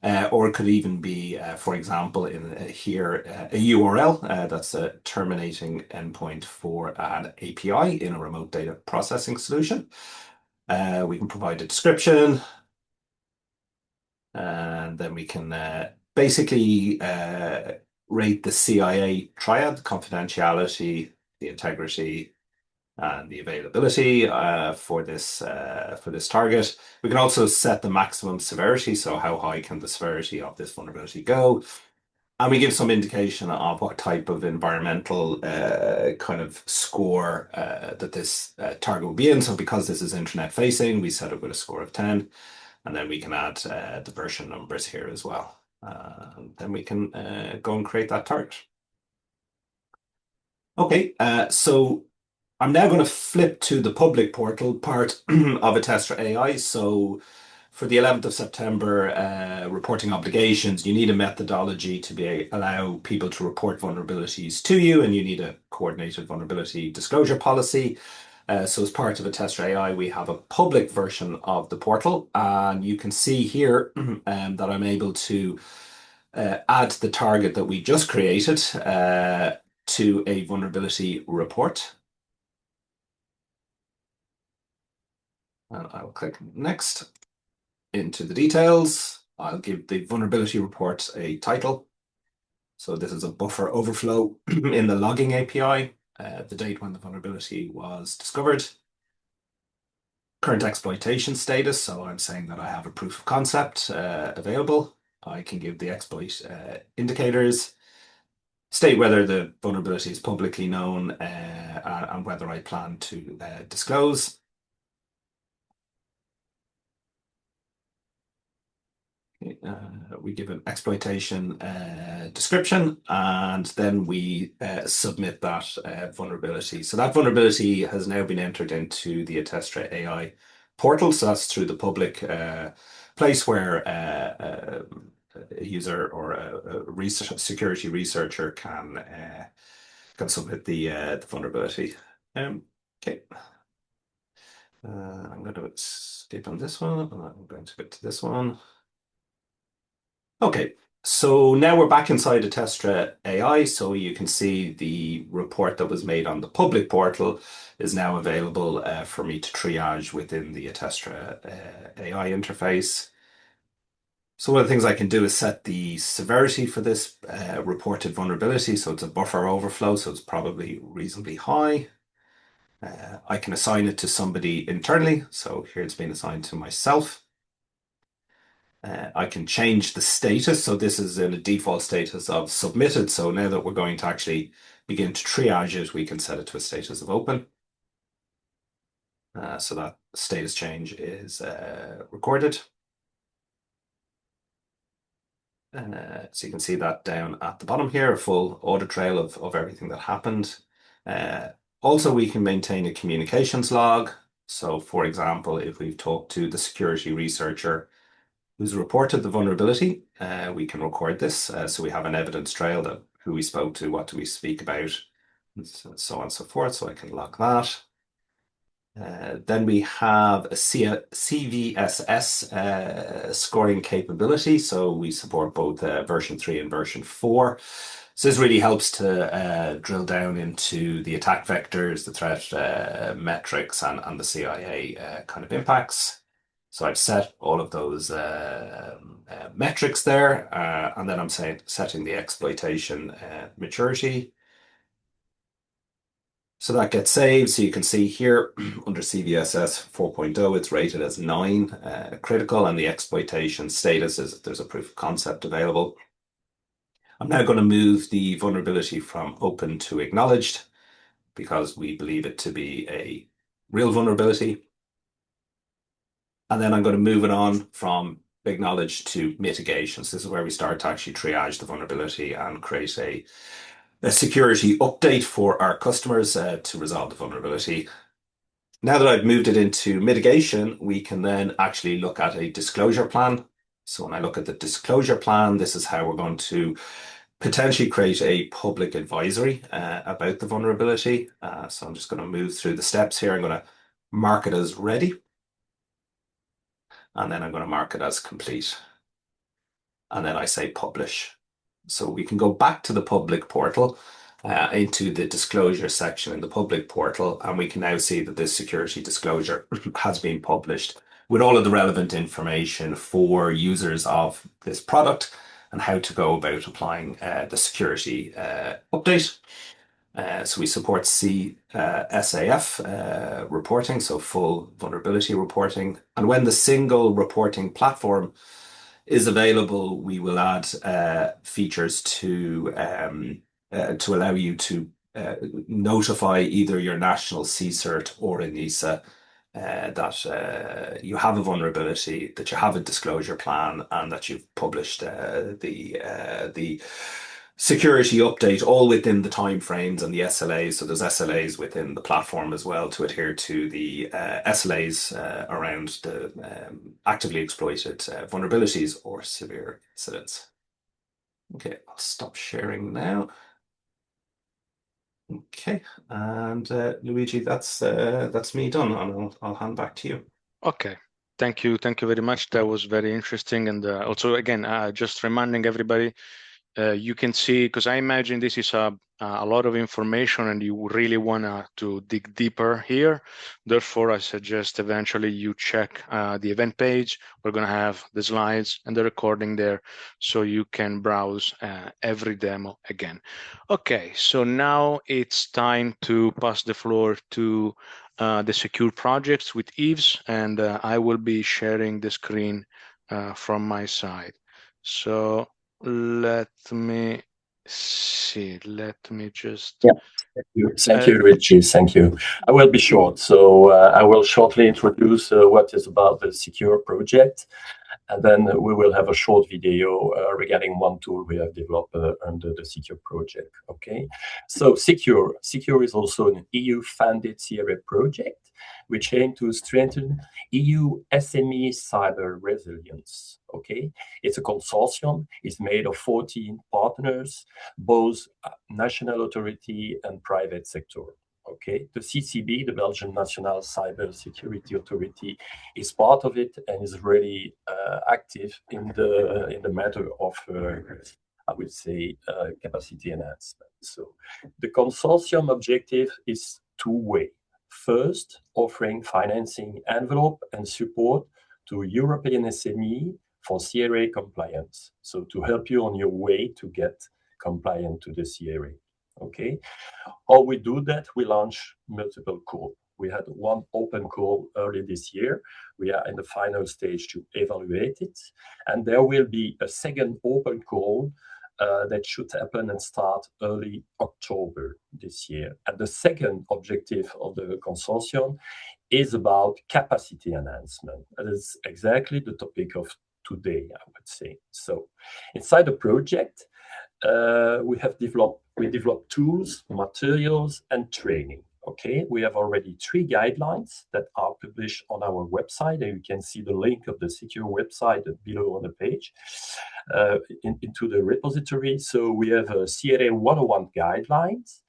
or it could even be, for example, in here, a URL. That's a terminating endpoint for an API in a remote data processing solution. We can provide a description, and then we can basically rate the CIA triad: confidentiality, the integrity, and the availability for this target. We can also set the maximum severity, so how high can the severity of this vulnerability go? And we give some indication of what type of environmental kind of score that this target will be in. So because this is internet facing, we set it with a score of 10. And then we can add the version numbers here as well. Then we can go and create that target. Okay, so I'm now going to flip to the public portal part of Attestra AI. So for the 11th of September reporting obligations, you need a methodology to allow people to report vulnerabilities to you, and you need a coordinated vulnerability disclosure policy. So as part of Attestra AI, we have a public version of the portal, and you can see here that I'm able to add the target that we just created to a vulnerability report. And I will click next. Into the details, I'll give the vulnerability report a title. So this is a buffer overflow in the logging API, the date when the vulnerability was discovered, current exploitation status. So I'm saying that I have a proof of concept available. I can give the exploit indicators, state whether the vulnerability is publicly known and whether I plan to disclose. We give an exploitation description, and then we submit that vulnerability. So that vulnerability has now been entered into the Attestra AI portal. So that's through the public place where a user or a security researcher can submit the vulnerability. Okay. I'm going to skip on this one, and I'm going to go to this one. Okay, so now we're back inside Attestra AI, so you can see the report that was made on the public portal is now available for me to triage within the Attestra AI interface. So one of the things I can do is set the severity for this reported vulnerability. So it's a buffer overflow, so it's probably reasonably high. I can assign it to somebody internally. So here it's been assigned to myself. I can change the status. So this is in a default status of submitted. So now that we're going to actually begin to triage it, we can set it to a status of open. So that status change is recorded. So you can see that down at the bottom here, a full audit trail of everything that happened. Also, we can maintain a communications log. So for example, if we've talked to the security researcher who's reported the vulnerability, we can record this. So we have an evidence trail that who we spoke to, what do we speak about, and so on and so forth. So I can log that. Then we have a CVSS scoring capability. So we support both version 3 and version 4. So this really helps to drill down into the attack vectors, the threat metrics, and the CIA kind of impacts. So I've set all of those metrics there, and then I'm setting the exploitation maturity. So that gets saved. So you can see here under CVSS 4.0, it's rated as 9 critical, and the exploitation status is there's a proof of concept available. I'm now going to move the vulnerability from open to acknowledged because we believe it to be a real vulnerability. And then I'm going to move it on from acknowledged to mitigation. So this is where we start to actually triage the vulnerability and create a security update for our customers to resolve the vulnerability. Now that I've moved it into mitigation, we can then actually look at a disclosure plan. So when I look at the disclosure plan, this is how we're going to potentially create a public advisory about the vulnerability. So I'm just going to move through the steps here. I'm going to mark it as ready, and then I'm going to mark it as complete. And then I say publish. So we can go back to the public portal, into the disclosure section in the public portal, and we can now see that this security disclosure has been published with all of the relevant information for users of this product and how to go about applying the security update. So we support SAF reporting, so full vulnerability reporting. And when the single reporting platform is available, we will add features to allow you to notify either your national CSIRT or ENISA that you have a vulnerability, that you have a disclosure plan, and that you've published the security update, all within the timeframes and the SLAs. So there's SLAs within the platform as well to adhere to the SLAs around the actively exploited vulnerabilities or severe incidents. Okay, I'll stop sharing now. Okay, and Luigi, that's me done, and I'll hand back to you. Okay. Thank you very much. That was very interesting. And also, again, just reminding everybody, you can see, because I imagine this is a lot of information and you really want to dig deeper here. Therefore, I suggest eventually you check the event page. We're going to have the slides and the recording there, so you can browse every demo again. Okay, so now it's time to pass the floor to the secure projects with Yves, and I will be sharing the screen from my side. So let me see. Let me just. Yeah. Thank you, Luigi. Thank you. I will be short. So I will shortly introduce what is about the secure project, and then we will have a short video regarding one tool we have developed under the secure project. Okay. So secure is also an EU-funded CRA project, which aims to strengthen EU SME cyber resilience. Okay, it's a consortium. It's made of 14 partners, both national authority and private sector. Okay, the CCB, the Belgian National Cyber Security Authority, is part of it and is really active in the matter of I would say capacity enhancement. So the consortium objective is two-way. First, offering financing envelope and support to European SME for CRA compliance. So to help you on your way to get compliant to the CRA. Okay. How we do that? We launch multiple calls. We had one open call early this year. We are in the final stage to evaluate it. And there will be a second open call that should happen and start early October this year. And the second objective of the consortium is about capacity enhancement. That is exactly the topic of today, I would say. So inside the project, we developed tools, materials, and training. Okay, we have already 3 guidelines that are published on our website, and you can see the link of the secure website below on the page into the repository. So we have a CRA 101 guidelines,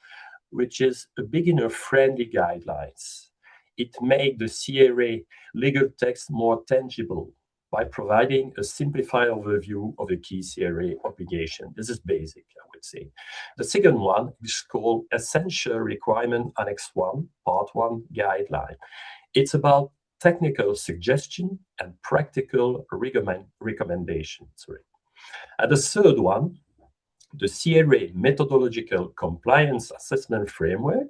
which is a beginner-friendly guidelines. It makes the CRA legal text more tangible by providing a simplified overview of the key CRA obligation. This is basic, I would say. The second one is called Essential Requirement Annex 1, Part 1 Guideline. It's about technical suggestion and practical recommendations. And the third one, the CRA Methodological Compliance Assessment Framework,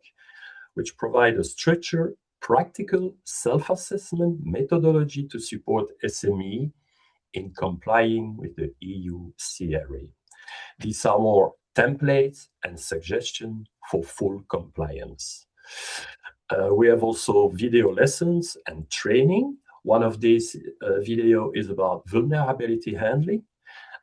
which provides a structured, practical self-assessment methodology to support SME in complying with the EU CRA. These are more templates and suggestions for full compliance. We have also video lessons and training. One of these video is about vulnerability handling.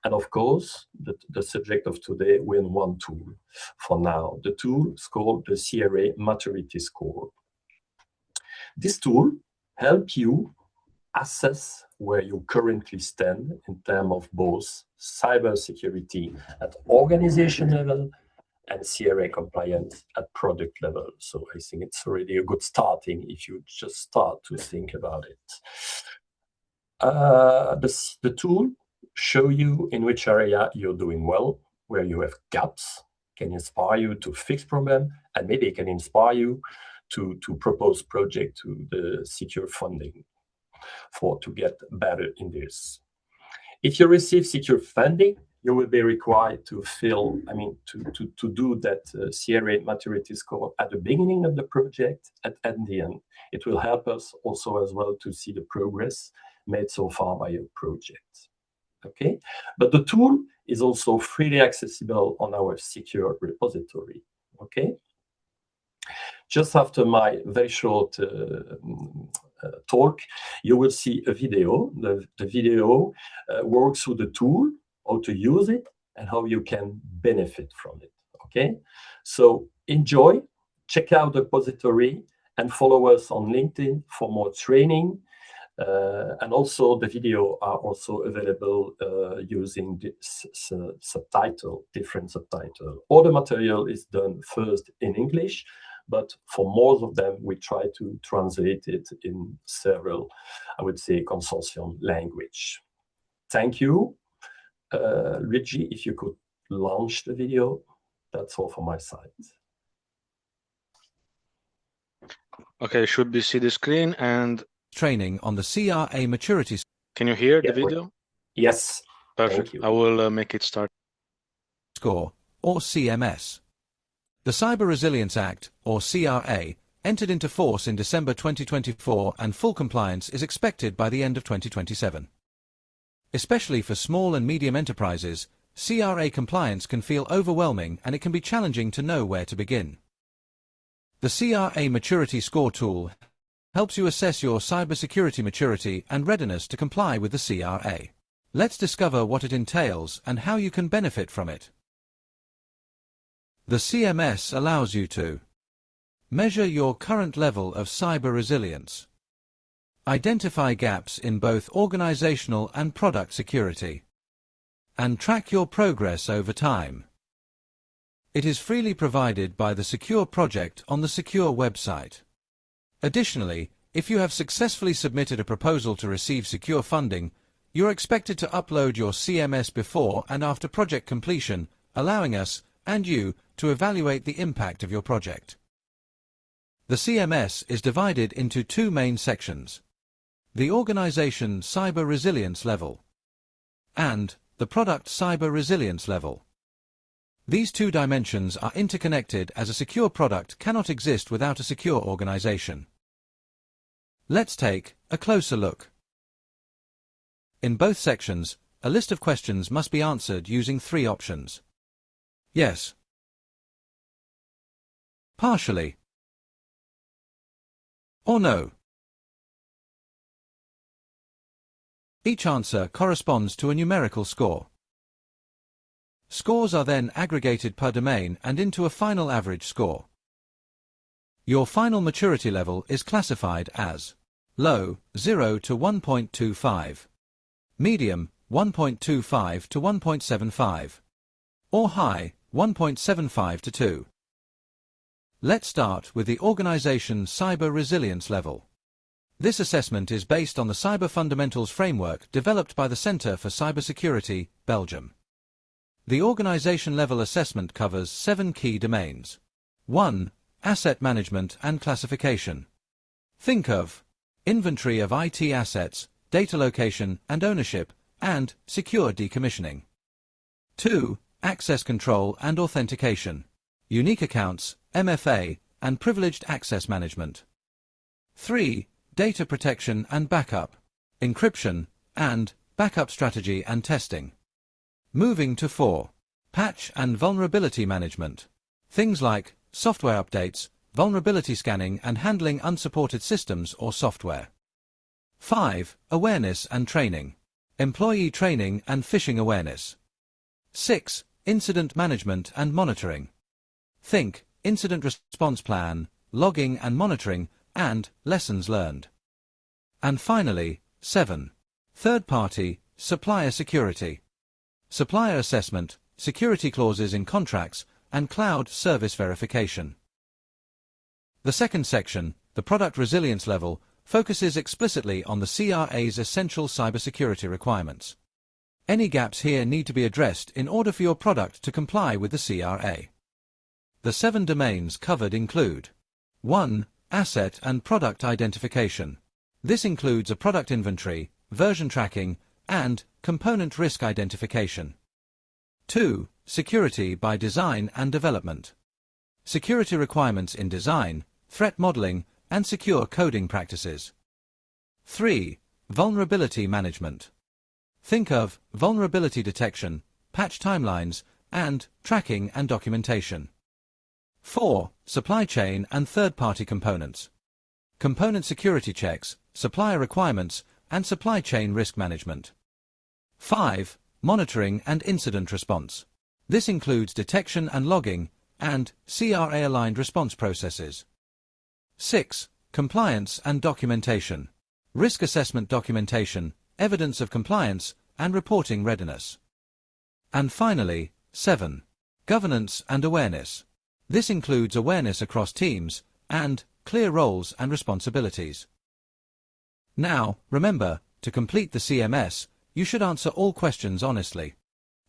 And of course, the subject of today, we're in one tool for now. The tool is called the CRA Maturity Score. This tool helps you assess where you currently stand in terms of both cybersecurity at organization level and CRA compliance at product level. So I think it's already a good starting if you just start to think about it. The tool show you in which area you're doing well, where you have gaps, can inspire you to fix problem, and maybe it can inspire you to propose project to the secure funding to get better in this. If you receive secure funding, you will be required to to do that CRA maturity score at the beginning of the project and at the end. It will help us also as well to see the progress made so far by your project. Okay, but the tool is also freely accessible on our secure repository. Okay, just after my very short talk, you will see a video. The video works through the tool, how to use it, and how you can benefit from it. Okay, so enjoy, check out the repository, and follow us on LinkedIn for more training. And also the video are also available using this different subtitle. All the material is done first in English, but for most of them, we try to translate it in several, I would say, consortium language. Thank you. Luigi, if you could launch the video, that's all from my side. Okay, should we see the screen and training on the CRA maturity. Can you hear the video? Yes. Perfect. I will make it start. Score, or CMS. The Cyber Resilience Act, or CRA, entered into force in December 2024 and full compliance is expected by the end of 2027. Especially for small and medium enterprises, CRA compliance can feel overwhelming and it can be challenging to know where to begin. The CRA Maturity Score tool helps you assess your cybersecurity maturity and readiness to comply with the CRA. Let's discover what it entails and how you can benefit from it. The CMS allows you to measure your current level of cyber resilience, identify gaps in both organizational and product security, and track your progress over time. It is freely provided by the Secure project on the Secure website. Additionally, if you have successfully submitted a proposal to receive secure funding, you're expected to upload your CMS before and after project completion, allowing us and you to evaluate the impact of your project. The CMS is divided into two main sections: the organization cyber resilience level and the product cyber resilience level. These two dimensions are interconnected as a secure product cannot exist without a secure organization. Let's take a closer look. In both sections, a list of questions must be answered using three options: yes, partially, or no. Each answer corresponds to a numerical score. Scores are then aggregated per domain and into a final average score. Your final maturity level is classified as low 0 to 1.25, medium 1.25 to 1.75, or high 1.75 to 2. Let's start with the Organization Cyber Resilience level. This assessment is based on the Cyber Fundamentals framework developed by the Centre for Cybersecurity, Belgium. The organization-level assessment covers 7 key domains. 1. Asset management and classification. Think of inventory of IT assets, data location and ownership, and secure decommissioning. 2. Access control and authentication. Unique accounts, MFA, and privileged access management. 3. Data protection and backup, encryption, and backup strategy and testing. Moving to 4. Patch and vulnerability management. Things like software updates, vulnerability scanning and handling unsupported systems or software. 5. Awareness and training. Employee training and phishing awareness. 6. Incident management and monitoring. Think incident response plan, logging and monitoring, and lessons learned. And finally, 7. Third-party, supplier security. Supplier assessment, security clauses in contracts, and cloud service verification. The second section, the product resilience level, focuses explicitly on the CRA's essential cybersecurity requirements. Any gaps here need to be addressed in order for your product to comply with the CRA. The 7 domains covered include 1. Asset and product identification. This includes a product inventory, version tracking, and component risk identification. 2. Security by design and development. Security requirements in design, threat modeling, and secure coding practices. 3. Vulnerability management. Think of vulnerability detection, patch timelines, and tracking and documentation. 4. Supply chain and third-party components. Component security checks, supplier requirements, and supply chain risk management. 5. Monitoring and incident response. This includes detection and logging, and CRA-aligned response processes. 6. Compliance and documentation. Risk assessment documentation, evidence of compliance, and reporting readiness. And finally, 7. Governance and awareness. This includes awareness across teams, and clear roles and responsibilities. Now, remember, to complete the CMS, you should answer all questions honestly.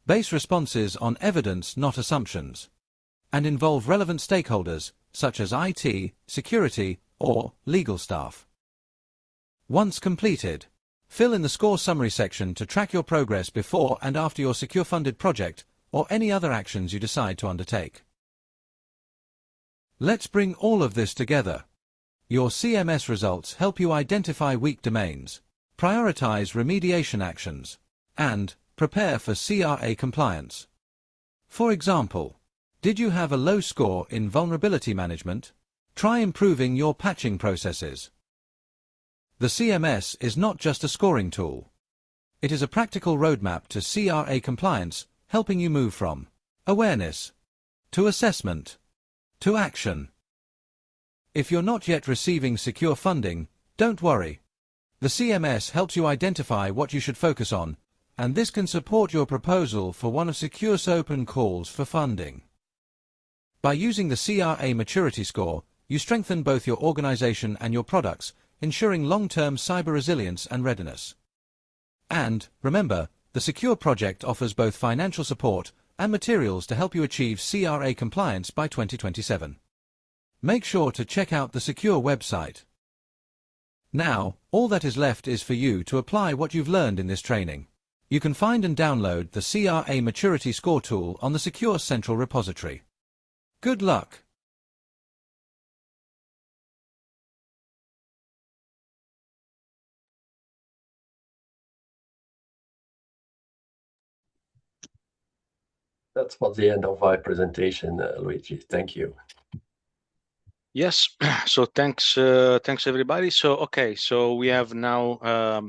Base responses on evidence, not assumptions, and involve relevant stakeholders, such as IT, security, or legal staff. Once completed, fill in the score summary section to track your progress before and after your secure-funded project or any other actions you decide to undertake. Let's bring all of this together. Your CMS results help you identify weak domains, prioritize remediation actions, and prepare for CRA compliance. For example, did you have a low score in vulnerability management? Try improving your patching processes. The CMS is not just a scoring tool. It is a practical roadmap to CRA compliance, helping you move from awareness to assessment to action. If you're not yet receiving secure funding, don't worry. The CMS helps you identify what you should focus on, and this can support your proposal for one of Secure's open calls for funding. By using the CRA maturity score, you strengthen both your organization and your products, ensuring long-term cyber resilience and readiness. And, remember, the Secure project offers both financial support and materials to help you achieve CRA compliance by 2027. Make sure to check out the Secure website. Now, all that is left is for you to apply what you've learned in this training. You can find and download the CRA Maturity Score tool on the Secure Central repository. Good luck! That's for the end of my presentation, Luigi. Thank you. Yes, so thanks everybody. So we have now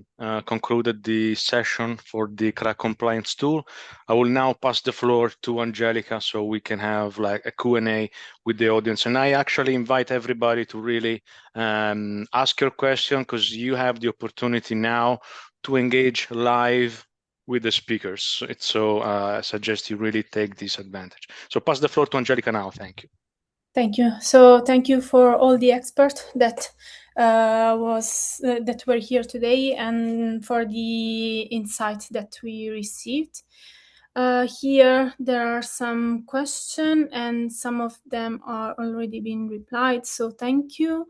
concluded the session for the CRA compliance tool. I will now pass the floor to Angelica so we can have like a Q&A with the audience. And I actually invite everybody to really ask your question, because you have the opportunity now to engage live with the speakers. I suggest you really take this advantage. So pass the floor to Angelica now. Thank you. Thank you. So thank you for all the experts that were here today and for the insights that we received. Here there are some questions and some of them are already been replied. So thank you.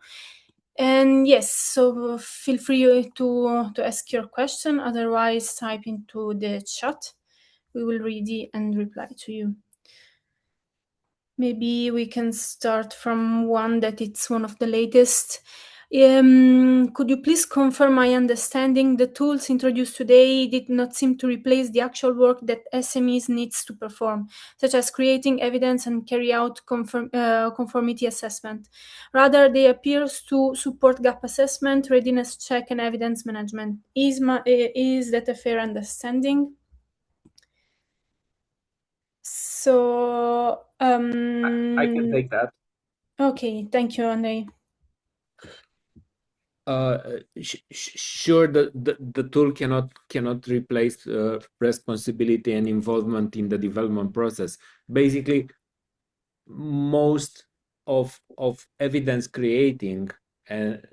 And yes, so feel free to ask your question. Otherwise, type into the chat. We will read it and reply to you. Maybe we can start from one that it's one of the latest. Could you please confirm my understanding? The tools introduced today did not seem to replace the actual work that SMEs needs to perform, such as creating evidence and carry out conformity assessment. Rather, they appear to support gap assessment, readiness check, and evidence management. Is that a fair understanding? So I can take that. Okay, thank you, Andre. Sure, the tool cannot replace responsibility and involvement in the development process. Basically, most of evidence creating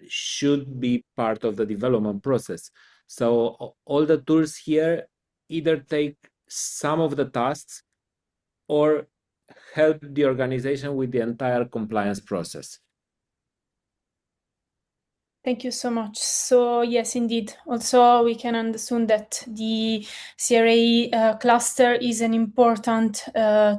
should be part of the development process. So all the tools here either take some of the tasks or help the organization with the entire compliance process. Thank you so much. So yes, indeed. Also, we can understand that the CRA cluster is an important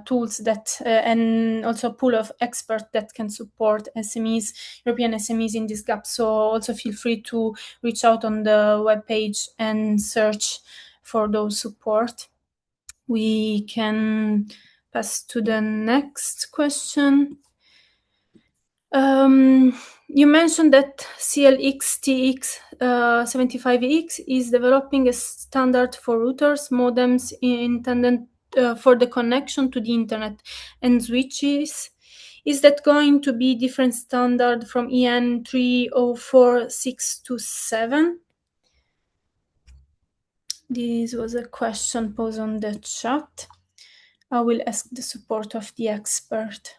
tools that and also pool of experts that can support SMEs, European SMEs in this gap. So also feel free to reach out on the webpage and search for those support. We can pass to the next question. You mentioned that CLX-TX75X is developing a standard for routers, modems intended for the connection to the internet and switches. Is that going to be different standard from EN 304627? This was a question posed on the chat. I will ask the support of the expert.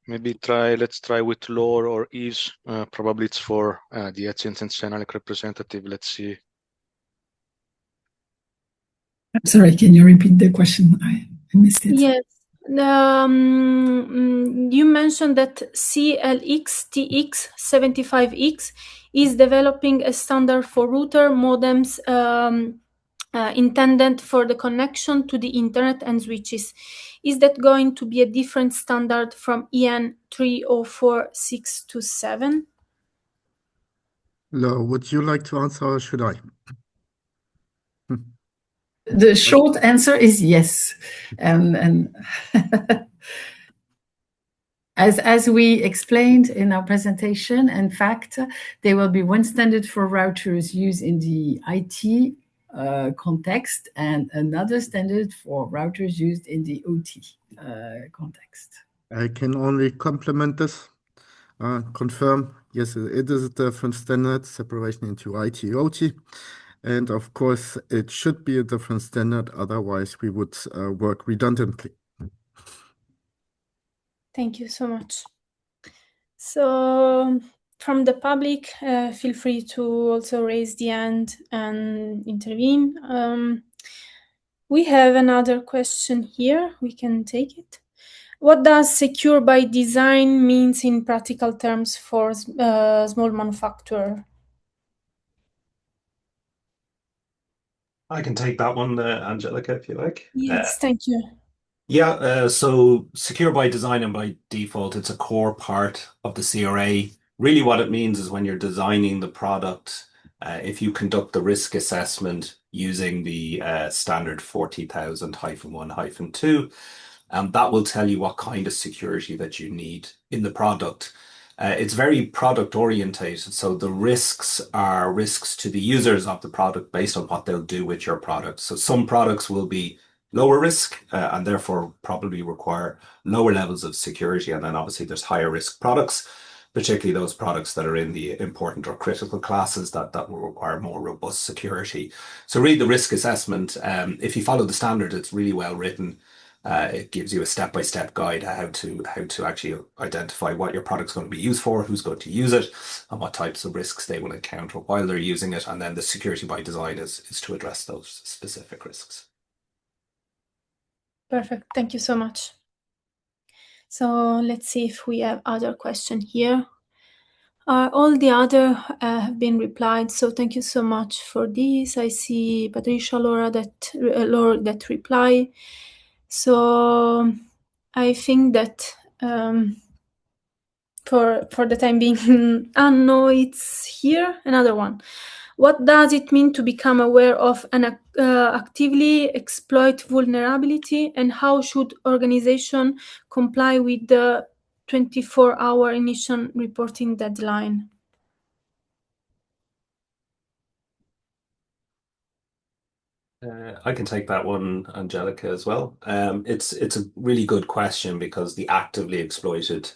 Maybe let's try with Laura or Yves. Probably it's for the Etienne and Senalec representative. Let's see. I'm sorry, can you repeat the question? I missed it. Yes. You mentioned that CLX-TX75X is developing a standard for router modems intended for the connection to the internet and switches. Is that going to be a different standard from EN 304627? Laura, would you like to answer or should I? The short answer is yes. And as we explained in our presentation, in fact, there will be one standard for routers used in the IT context and another standard for routers used in the OT context. I can only complement this, confirm, yes, it is a different standard, separation into IT, OT. And of course, it should be a different standard, otherwise we would work redundantly. Thank you so much. So from the public, feel free to also raise the hand and intervene. We have another question here. We can take it. What does secure by design means in practical terms for small manufacturer? I can take that one, Angelica, if you like. Yes, thank you. Yeah, so secure by design and by default, it's a core part of the CRA. Really what it means is when you're designing the product, if you conduct the risk assessment using the standard 40,000-1-2, that will tell you what kind of security that you need in the product. It's very product orientated, so the risks are risks to the users of the product based on what they'll do with your product. So some products will be lower risk and therefore probably require lower levels of security. And then obviously there's higher risk products, particularly those products that are in the important or critical classes that will require more robust security. So read the risk assessment. If you follow the standard, it's really well written. It gives you a step-by-step guide how to actually identify what your product's going to be used for, who's going to use it, and what types of risks they will encounter while they're using it. And then the security by design is to address those specific risks. Perfect. Thank you so much. So let's see if we have other question here. All the other have been replied, so thank you so much for this. I see Patricia, Laura that reply. So I think that for the time being, no, it's here. Another one. What does it mean to become aware of an actively exploit vulnerability, and how should organization comply with the 24-hour initial reporting deadline? I can take that one, Angelica, as well. It's a really good question because the actively exploited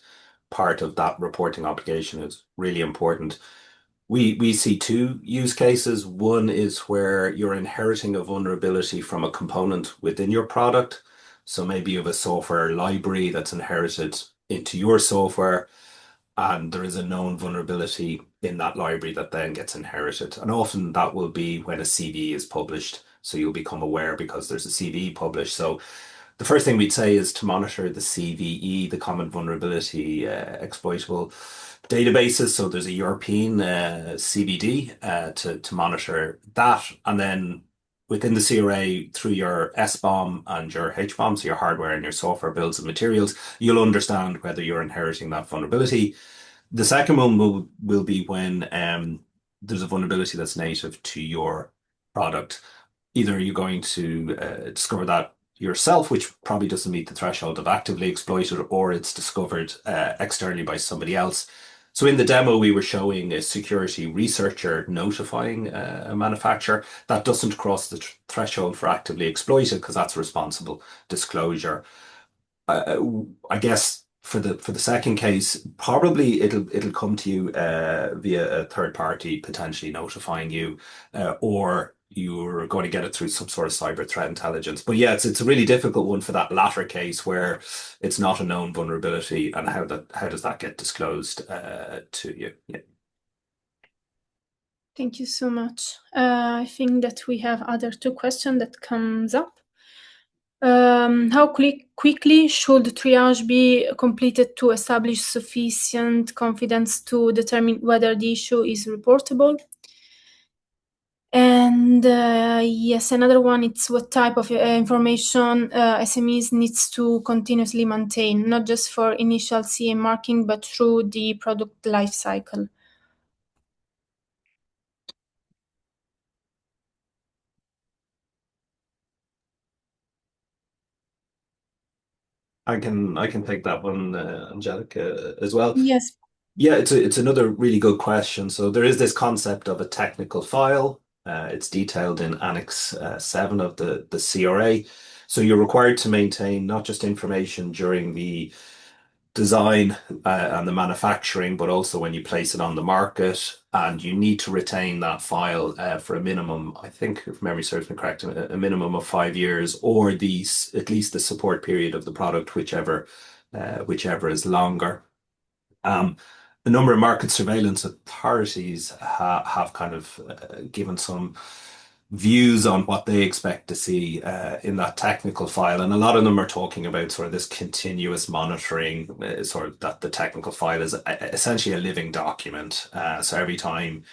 part of that reporting obligation is really important. We see two use cases. One is where you're inheriting a vulnerability from a component within your product. So maybe you have a software library that's inherited into your software, and there is a known vulnerability in that library that then gets inherited. And often that will be when a CVE is published. So you'll become aware because there's a CVE published. So the first thing we'd say is to monitor the CVE, the Common Vulnerability Exploitable Databases. So there's a European CVD to monitor that. And then within the CRA, through your SBOM and your HBOM, so your hardware and your software builds and materials, you'll understand whether you're inheriting that vulnerability. The second one will be when there's a vulnerability that's native to your product. Either you're going to discover that yourself, which probably doesn't meet the threshold of actively exploited, or it's discovered externally by somebody else. So in the demo, we were showing a security researcher notifying a manufacturer. That doesn't cross the threshold for actively exploited because that's responsible disclosure. I guess for the second case, probably it'll come to you via a third party potentially notifying you, or you're going to get it through some sort of cyber threat intelligence. But yeah, it's a really difficult one for that latter case where it's not a known vulnerability, and how does that get disclosed to you? Yeah. Thank you so much. I think that we have other two questions that comes up. How quickly should triage be completed to establish sufficient confidence to determine whether the issue is reportable? And yes, another one, it's what type of information SMEs needs to continuously maintain, not just for initial CE marking, but through the product life cycle. I can take that one, Angelica, as well. Yes. Yeah, it's another really good question. So there is this concept of a technical file. It's detailed in Annex 7 of the CRA. So you're required to maintain not just information during the design and the manufacturing, but also when you place it on the market. And you need to retain that file for a minimum, I think, if memory serves me correct, a minimum of 5 years, or at least the support period of the product, whichever is longer. A number of market surveillance authorities have kind of given some views on what they expect to see in that technical file. And a lot of them are talking about sort of this continuous monitoring, sort of that the technical file is essentially a living document. So every time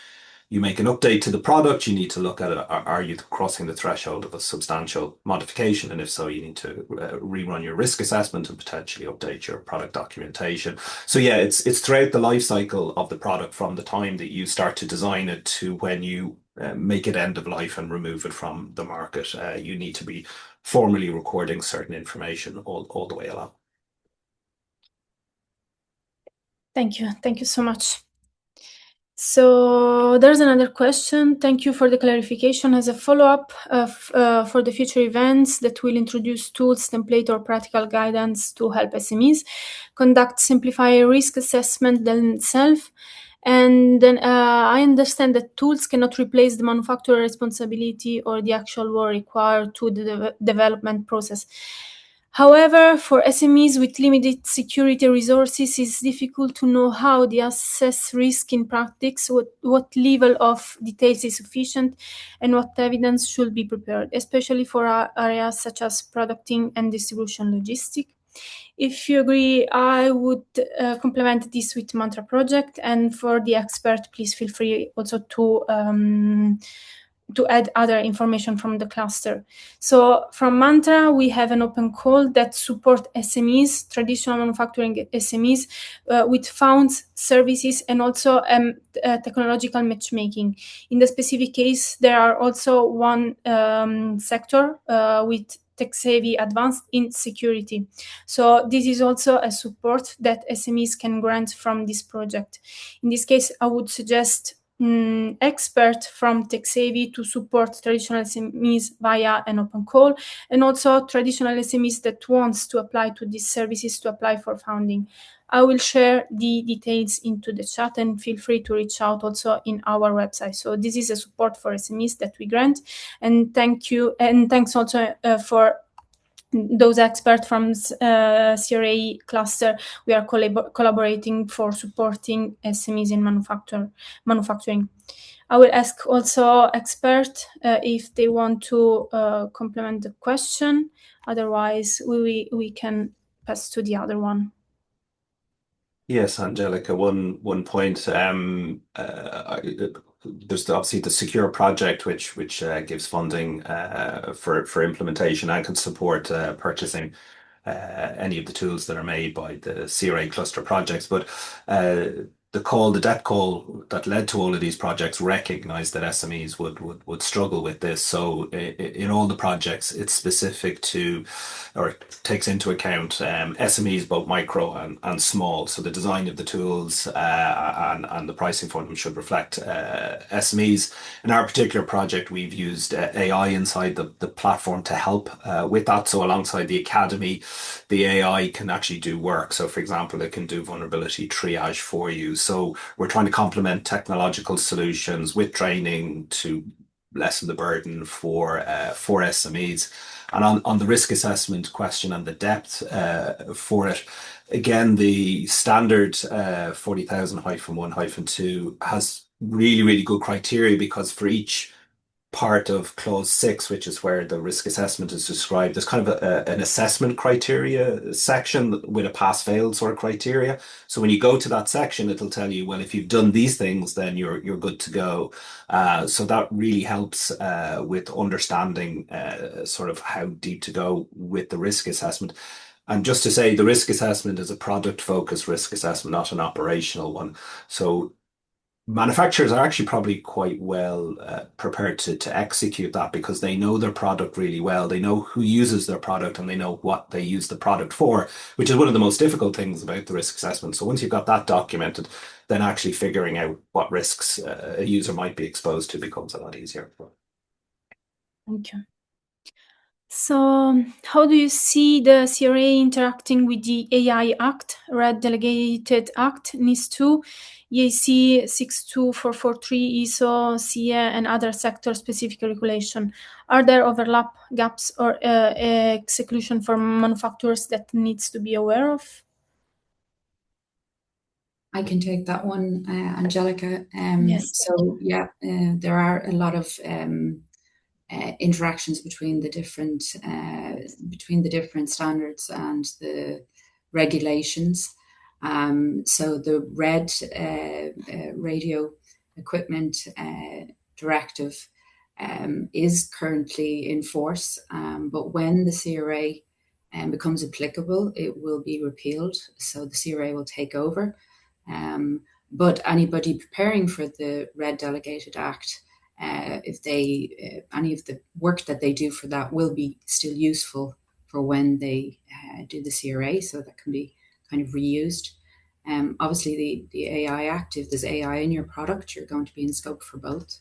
you make an update to the product, you need to look at it. Are you crossing the threshold of a substantial modification? And if so, you need to rerun your risk assessment and potentially update your product documentation. So yeah, it's throughout the life cycle of the product, from the time that you start to design it to when you make it end of life and remove it from the market. You need to be formally recording certain information all the way along. Thank you. Thank you so much. So there's another question. Thank you for the clarification. As a follow-up for the future events that will introduce tools, template, or practical guidance to help SMEs conduct simplified risk assessment themselves. And then I understand that tools cannot replace the manufacturer responsibility or the actual work required to the development process. However, for SMEs with limited security resources, it's difficult to know how they assess risk in practice, what level of details is sufficient, and what evidence should be prepared, especially for areas such as producting and distribution logistics. If you agree, I would complement this with Mantra project, and for the expert, please feel free also to add other information from the cluster. So from Mantra, we have an open call that support SMEs, traditional manufacturing SMEs, with funds, services, and also technological matchmaking. In the specific case, there are also one sector with tech-savvy advanced in security. So this is also a support that SMEs can grant from this project. In this case, I would suggest expert from TechSavvy to support traditional SMEs via an open call, and also traditional SMEs that wants to apply to these services to apply for funding. I will share the details into the chat, and feel free to reach out also in our website. So this is a support for SMEs that we grant, and thank you, and thanks also for those experts from CRA cluster. We are collaborating for supporting SMEs in manufacturing. I will ask also experts if they want to complement the question. Otherwise, we can pass to the other one. Yes, Angelica, one point. There's obviously the Secure project, which gives funding for implementation and can support purchasing any of the tools that are made by the CRA cluster projects. But the debt call that led to all of these projects recognized that SMEs would struggle with this. So in all the projects, it's specific to, or takes into account SMEs, both micro and small. So the design of the tools and the pricing for them should reflect SMEs. In our particular project, we've used AI inside the platform to help with that. So alongside the academy, the AI can actually do work. So for example, it can do vulnerability triage for you. So we're trying to complement technological solutions with training to lessen the burden for SMEs. And on the risk assessment question and the depth for it, again, the standard 40,000-1-2 has really, really good criteria, because for each part of clause 6, which is where the risk assessment is described, there's kind of an assessment criteria section with a pass-fail sort of criteria. So when you go to that section, it'll tell you, well, if you've done these things, then you're good to go. So that really helps with understanding sort of how deep to go with the risk assessment. And just to say, the risk assessment is a product-focused risk assessment, not an operational one. So manufacturers are actually probably quite well prepared to execute that, because they know their product really well. They know who uses their product, and they know what they use the product for, which is one of the most difficult things about the risk assessment. So once you've got that documented, then actually figuring out what risks a user might be exposed to becomes a lot easier. Thank you. So how do you see the CRA interacting with the AI Act, Red Delegated Act, NIS2, EAC 62443, ISO, CE, and other sector-specific regulation? Are there overlap, gaps, or exclusion for manufacturers that needs to be aware of? I can take that one, Angelica. Yes. So yeah, there are a lot of interactions between the different standards and the regulations. So the RED radio equipment directive is currently in force, but when the CRA becomes applicable, it will be repealed. So the CRA will take over. But anybody preparing for the Red Delegated Act, if they any of the work that they do for that will be still useful for when they do the CRA, so that can be kind of reused. Obviously, the AI Act, if there's AI in your product, you're going to be in scope for both.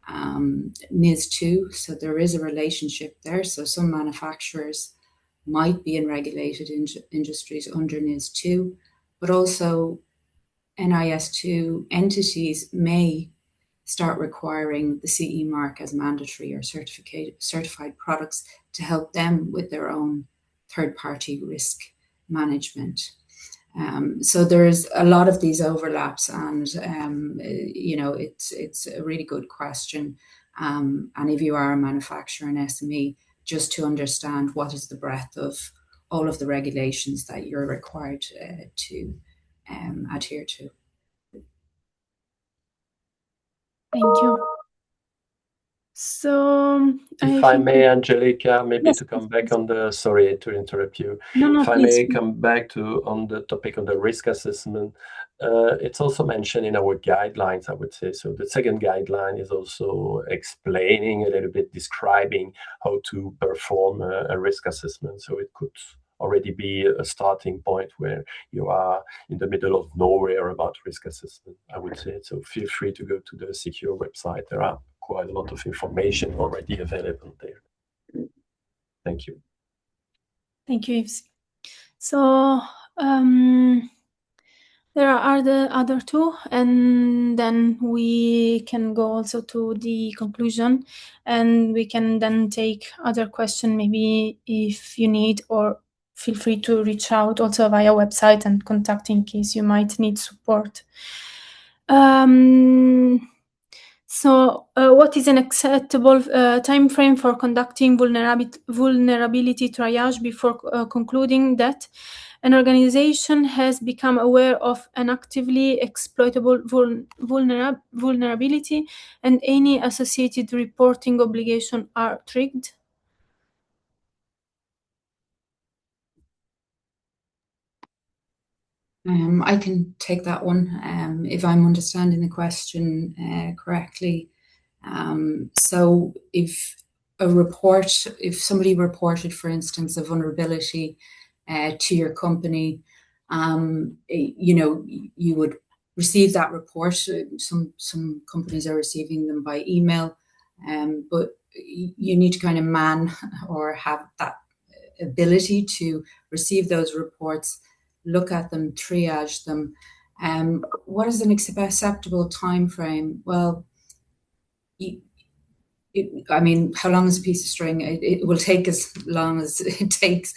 NIS2, so there is a relationship there. So some manufacturers might be in regulated industries under NIS2, but also NIS2 entities may start requiring the CE mark as mandatory or certified products to help them with their own third-party risk management. So there's a lot of these overlaps, and it's a really good question. And if you are a manufacturer and SME, just to understand what is the breadth of all of the regulations that you're required to adhere to. Thank you. So if I may, Angelica, maybe yes, to come back on the, sorry to interrupt you. No, if I please. may come back on the topic of the risk assessment, it's also mentioned in our guidelines, I would say. So the second guideline is also explaining a little bit, describing how to perform a risk assessment. So it could already be a starting point where you are in the middle of nowhere about risk assessment, I would say. So feel free to go to the Secure website. There are quite a lot of information already available there. Thank you. Thank you, Yves. So there are the other two, and then we can go also to the conclusion, and we can then take other question maybe if you need, or feel free to reach out also via website and contact in case you might need support. So what is an acceptable time frame for conducting vulnerability triage before concluding that an organization has become aware of an actively exploitable vulnerability and any associated reporting obligation are triggered? I can take that one if I'm understanding the question correctly. So if somebody reported, for instance, a vulnerability to your company, you would receive that report. Some companies are receiving them by email, but you need to kind of man or have that ability to receive those reports, look at them, triage them. What is an acceptable time frame? Well, how long is a piece of string? It will take as long as it takes.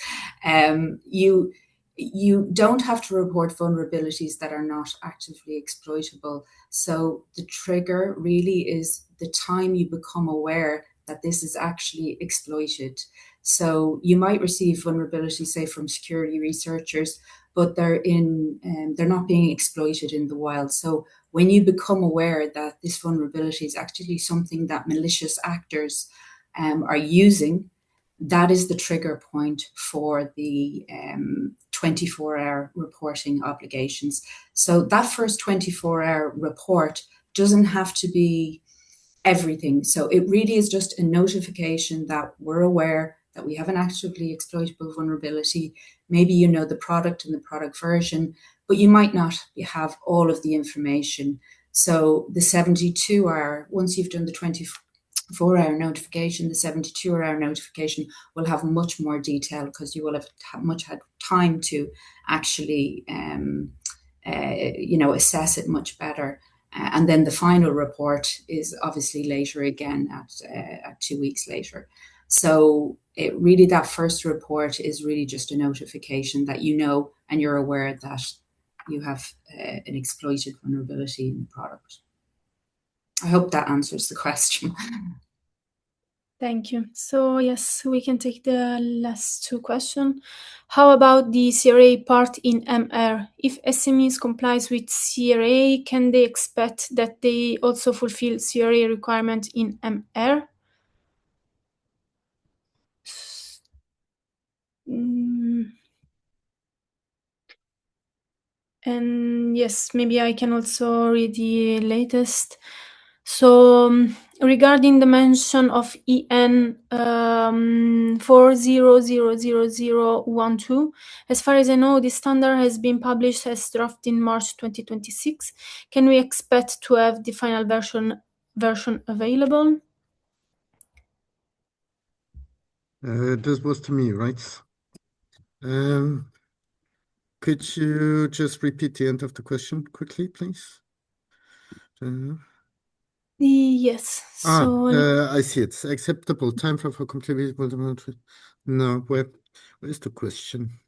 You don't have to report vulnerabilities that are not actively exploitable. So the trigger really is the time you become aware that this is actually exploited. So you might receive vulnerabilities, say, from security researchers, but they're not being exploited in the wild. So when you become aware that this vulnerability is actually something that malicious actors are using, that is the trigger point for the 24-hour reporting obligations. So that first 24-hour report doesn't have to be everything. So it really is just a notification that we're aware that we have an actively exploitable vulnerability. Maybe you know the product and the product version, but you might not have all of the information. So the 72-hour, once you've done the 24-hour notification, the 72-hour notification will have much more detail because you will have had time to actually assess it much better. And then the final report is obviously later again at 2 weeks later. So that first report is really just a notification that you know and you're aware that you have an exploited vulnerability in the product. I hope that answers the question. Thank you. So yes, we can take the last two questions. How about the CRA part in MR? If SMEs complies with CRA, can they expect that they also fulfill CRA requirement in MR? And yes, maybe I can also read the latest. So regarding the mention of EN 400012, as far as I know, this standard has been published as draft in March 2026. Can we expect to have the final version available? This was to me, right? Could you just repeat the end of the question quickly, please? Yes. So I see it. Acceptable time for complete. No, where is the question?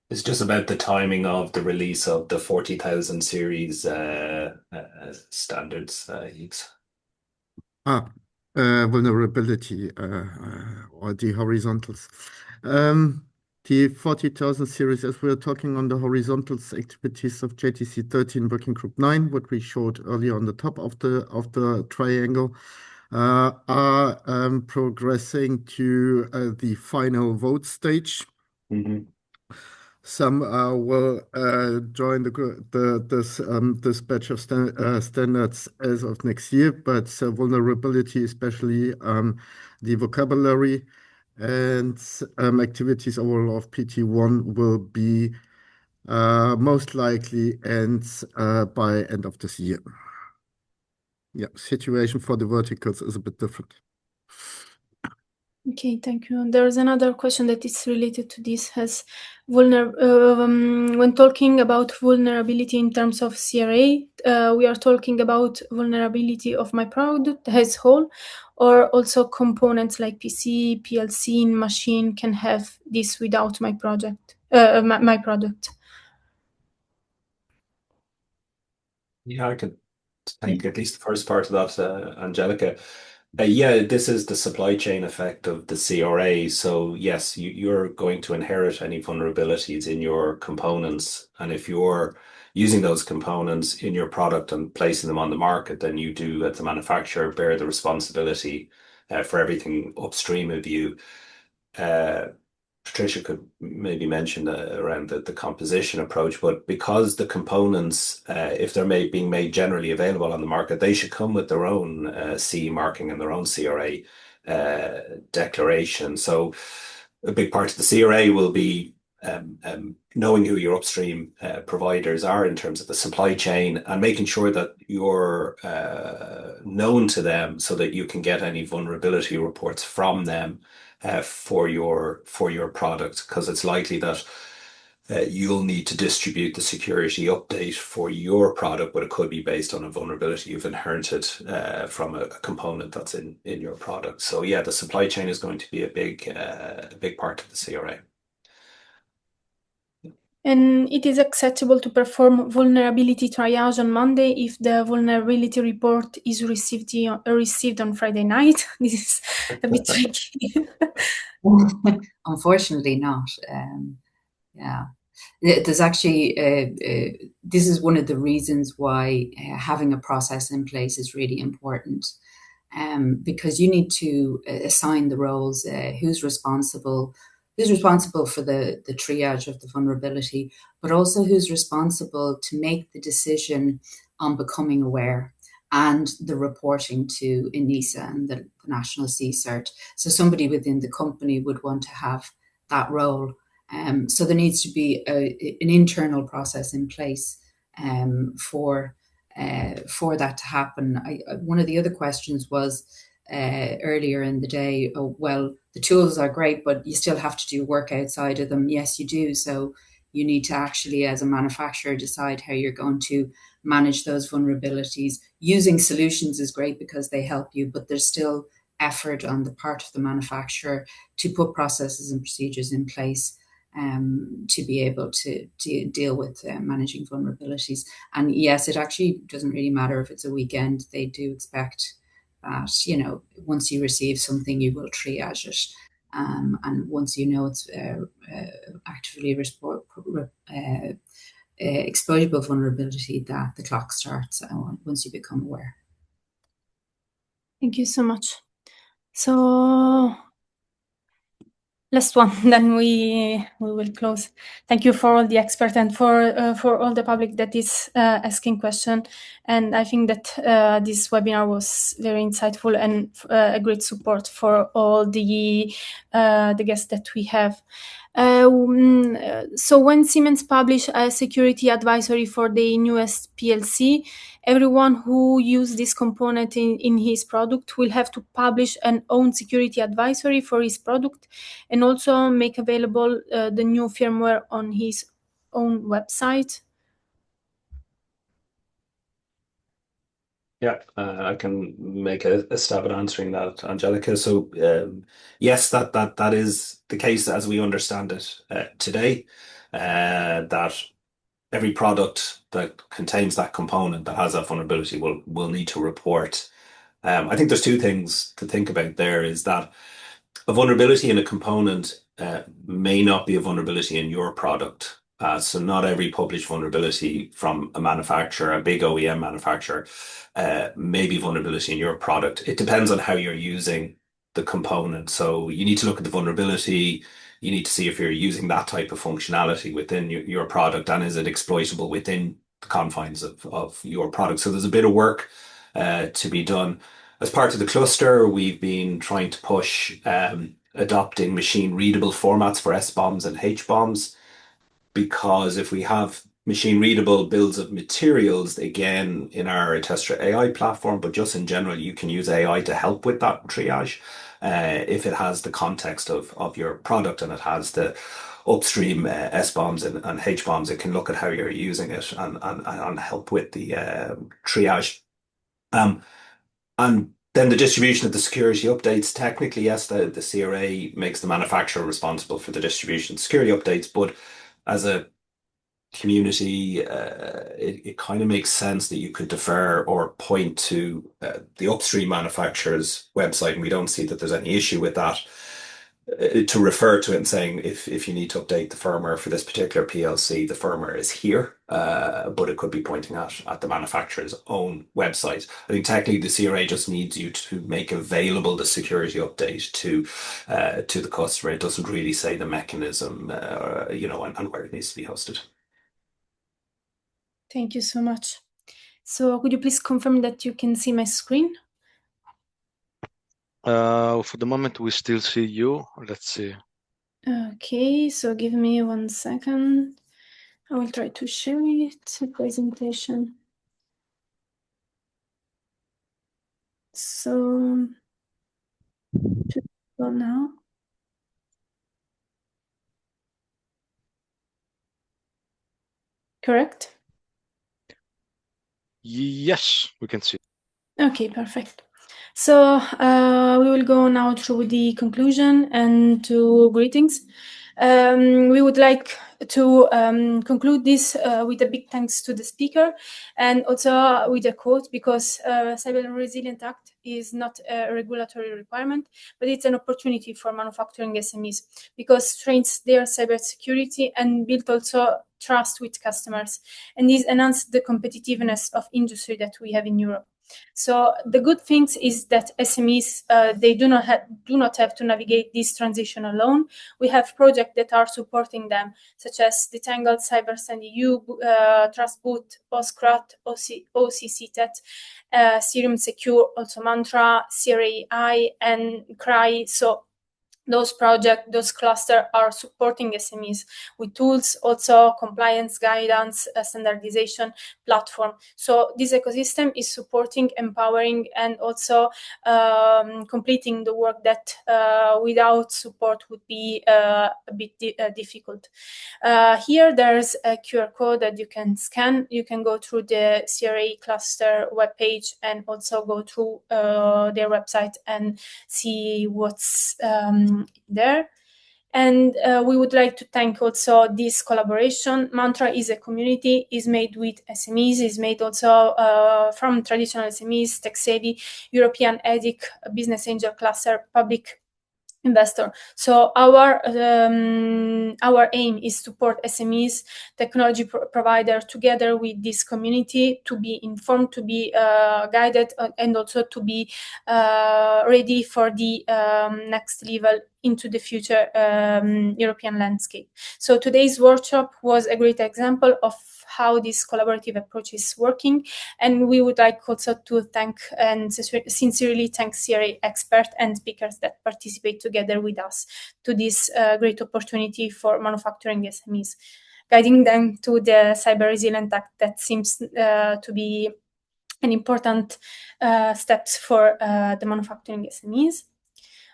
It's just about the timing of the release of the 40,000 series standards. Vulnerability or the horizontals. The 40,000 series, as we're talking on the horizontals activities of JTC 13 Working Group 9, what we showed earlier on the top of the triangle, are progressing to the final vote stage. Some will join this batch of standards as of next year, but vulnerability, especially the vocabulary and activities overall of PT1 will be most likely ends by end of this year. Yeah, situation for the verticals is a bit different. Okay, thank you. There's another question that is related to this. When talking about vulnerability in terms of CRA, we are talking about vulnerability of my product as whole, or also components like PC, PLC, machine can have this without my project, my product. Yeah, I could take at least the first part of that, Angelica. Yeah, this is the supply chain effect of the CRA. So yes, you're going to inherit any vulnerabilities in your components. And if you're using those components in your product and placing them on the market, then you do, as the manufacturer, bear the responsibility for everything upstream of you. Patricia could maybe mention around the composition approach, but because the components, if they're being made generally available on the market, they should come with their own CE marking and their own CRA declaration. So a big part of the CRA will be knowing who your upstream providers are in terms of the supply chain and making sure that you're known to them so that you can get any vulnerability reports from them for your product, because it's likely that you'll need to distribute the security update for your product, but it could be based on a vulnerability you've inherited from a component that's in your product. So yeah, the supply chain is going to be a big part of the CRA. And it is acceptable to perform vulnerability triage on Monday if the vulnerability report is received on Friday night. This is a bit tricky. Unfortunately not. Yeah. There's actually, this is one of the reasons why having a process in place is really important. Because you need to assign the roles, who's responsible for the triage of the vulnerability, but also who's responsible to make the decision on becoming aware and the reporting to ENISA and the National CCERT. So somebody within the company would want to have that role. So there needs to be an internal process in place for that to happen. One of the other questions was earlier in the day, oh, well, the tools are great, but you still have to do work outside of them. Yes, you do. So you need to actually, as a manufacturer, decide how you're going to manage those vulnerabilities. Using solutions is great because they help you, but there's still effort on the part of the manufacturer to put processes and procedures in place to be able to deal with managing vulnerabilities. And yes, it actually doesn't really matter if it's a weekend. They do expect that, once you receive something, you will triage it. And once you know it's actively exploitable vulnerability, that the clock starts once you become aware. Thank you so much. So last one, then we will close. Thank you for all the experts and for all the public that is asking question. And I think that this webinar was very insightful and a great support for all the guests that we have. So when Siemens published a security advisory for the newest PLC, everyone who uses this component in his product will have to publish an own security advisory for his product and also make available the new firmware on his own website. Yeah, I can make a stab at answering that, Angelica. So yes, that is the case as we understand it today, that every product that contains that component that has that vulnerability will need to report. I think there's two things to think about there, is that a vulnerability in a component may not be a vulnerability in your product. So not every published vulnerability from a manufacturer, a big OEM manufacturer, may be vulnerability in your product. It depends on how you're using the component. So you need to look at the vulnerability. You need to see if you're using that type of functionality within your product, and is it exploitable within the confines of your product. So there's a bit of work to be done. As part of the cluster, we've been trying to push adopting machine readable formats for SBOMs and HBOMs, because if we have machine readable bills of materials, again, in our Attestra AI platform, but just in general, you can use AI to help with that triage. If it has the context of your product and it has the upstream SBOMs and HBOMs, it can look at how you're using it and help with the triage. And then the distribution of the security updates. Technically, yes, the CRA makes the manufacturer responsible for the distribution of security updates, but as a community, it kind of makes sense that you could defer or point to the upstream manufacturer's website, and we don't see that there's any issue with that. To refer to it and saying if you need to update the firmware for this particular PLC, the firmware is here, but it could be pointing at the manufacturer's own website. I think technically the CRA just needs you to make available the security update to the customer. It doesn't really say the mechanism, and where it needs to be hosted. Thank you so much. So could you please confirm that you can see my screen? For the moment, we still see you. Let's see. Okay, so give me 1 second. I will try to share it, the presentation. So, should go now. Correct? Yes, we can see. Okay, perfect. So we will go now through the conclusion and to greetings. We would like to conclude this with a big thanks to the speaker, and also with a quote, because Cyber Resilient Act is not a regulatory requirement, but it's an opportunity for manufacturing SMEs, because strengthens their cybersecurity and build also trust with customers, and this enhances the competitiveness of industry that we have in Europe. So the good thing is that SMEs, they do not have to navigate this transition alone. We have projects that are supporting them, such as the Tangled, CyberSend.eu, TrustBoot, Postcrat, OCCTET, Serum Secure, also Mantra, CRA, and CRA. So those projects, those clusters are supporting SMEs with tools, also compliance guidance, standardization platform. So this ecosystem is supporting, empowering, and also completing the work that without support would be a bit difficult. Here there's a QR code that you can scan. You can go through the CRA cluster webpage and also go through their website and see what's there. And we would like to thank also this collaboration. Mantra is a community, is made with SMEs, is made also from traditional SMEs, tech-savvy, European EDIC, business angel cluster, public investor. So our aim is to support SMEs, technology provider, together with this community, to be informed, to be guided, and also to be ready for the next level into the future European landscape. So today's workshop was a great example of how this collaborative approach is working, and we would like also to thank and sincerely thank CRA experts and speakers that participate together with us to this great opportunity for manufacturing SMEs, guiding them to the Cyber Resilient Act that seems to be an important steps for the manufacturing SMEs.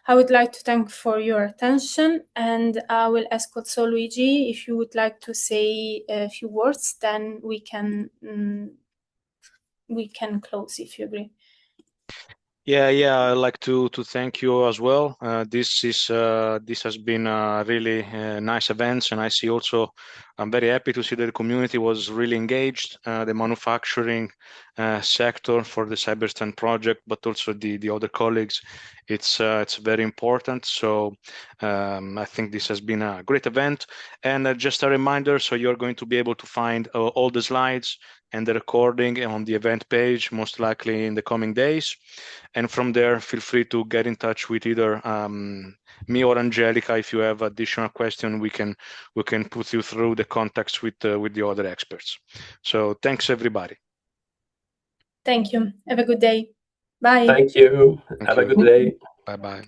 I would like to thank for your attention, and I will ask also Luigi if you would like to say a few words, then we can close if you agree. Yeah, I'd like to thank you as well. This has been a really nice event, and I see also, I'm very happy to see that the community was really engaged. The manufacturing sector, for the CyberStand project, but also the other colleagues. It's very important. So I think this has been a great event. And just a reminder, so you're going to be able to find all the slides and the recording on the event page, most likely in the coming days. And from there, feel free to get in touch with either me or Angelica. If you have additional questions, we can put you through the contacts with the other experts. So thanks, everybody. Thank you. Have a good day. Bye. Thank you. Thank Have a you. good day. Bye-bye.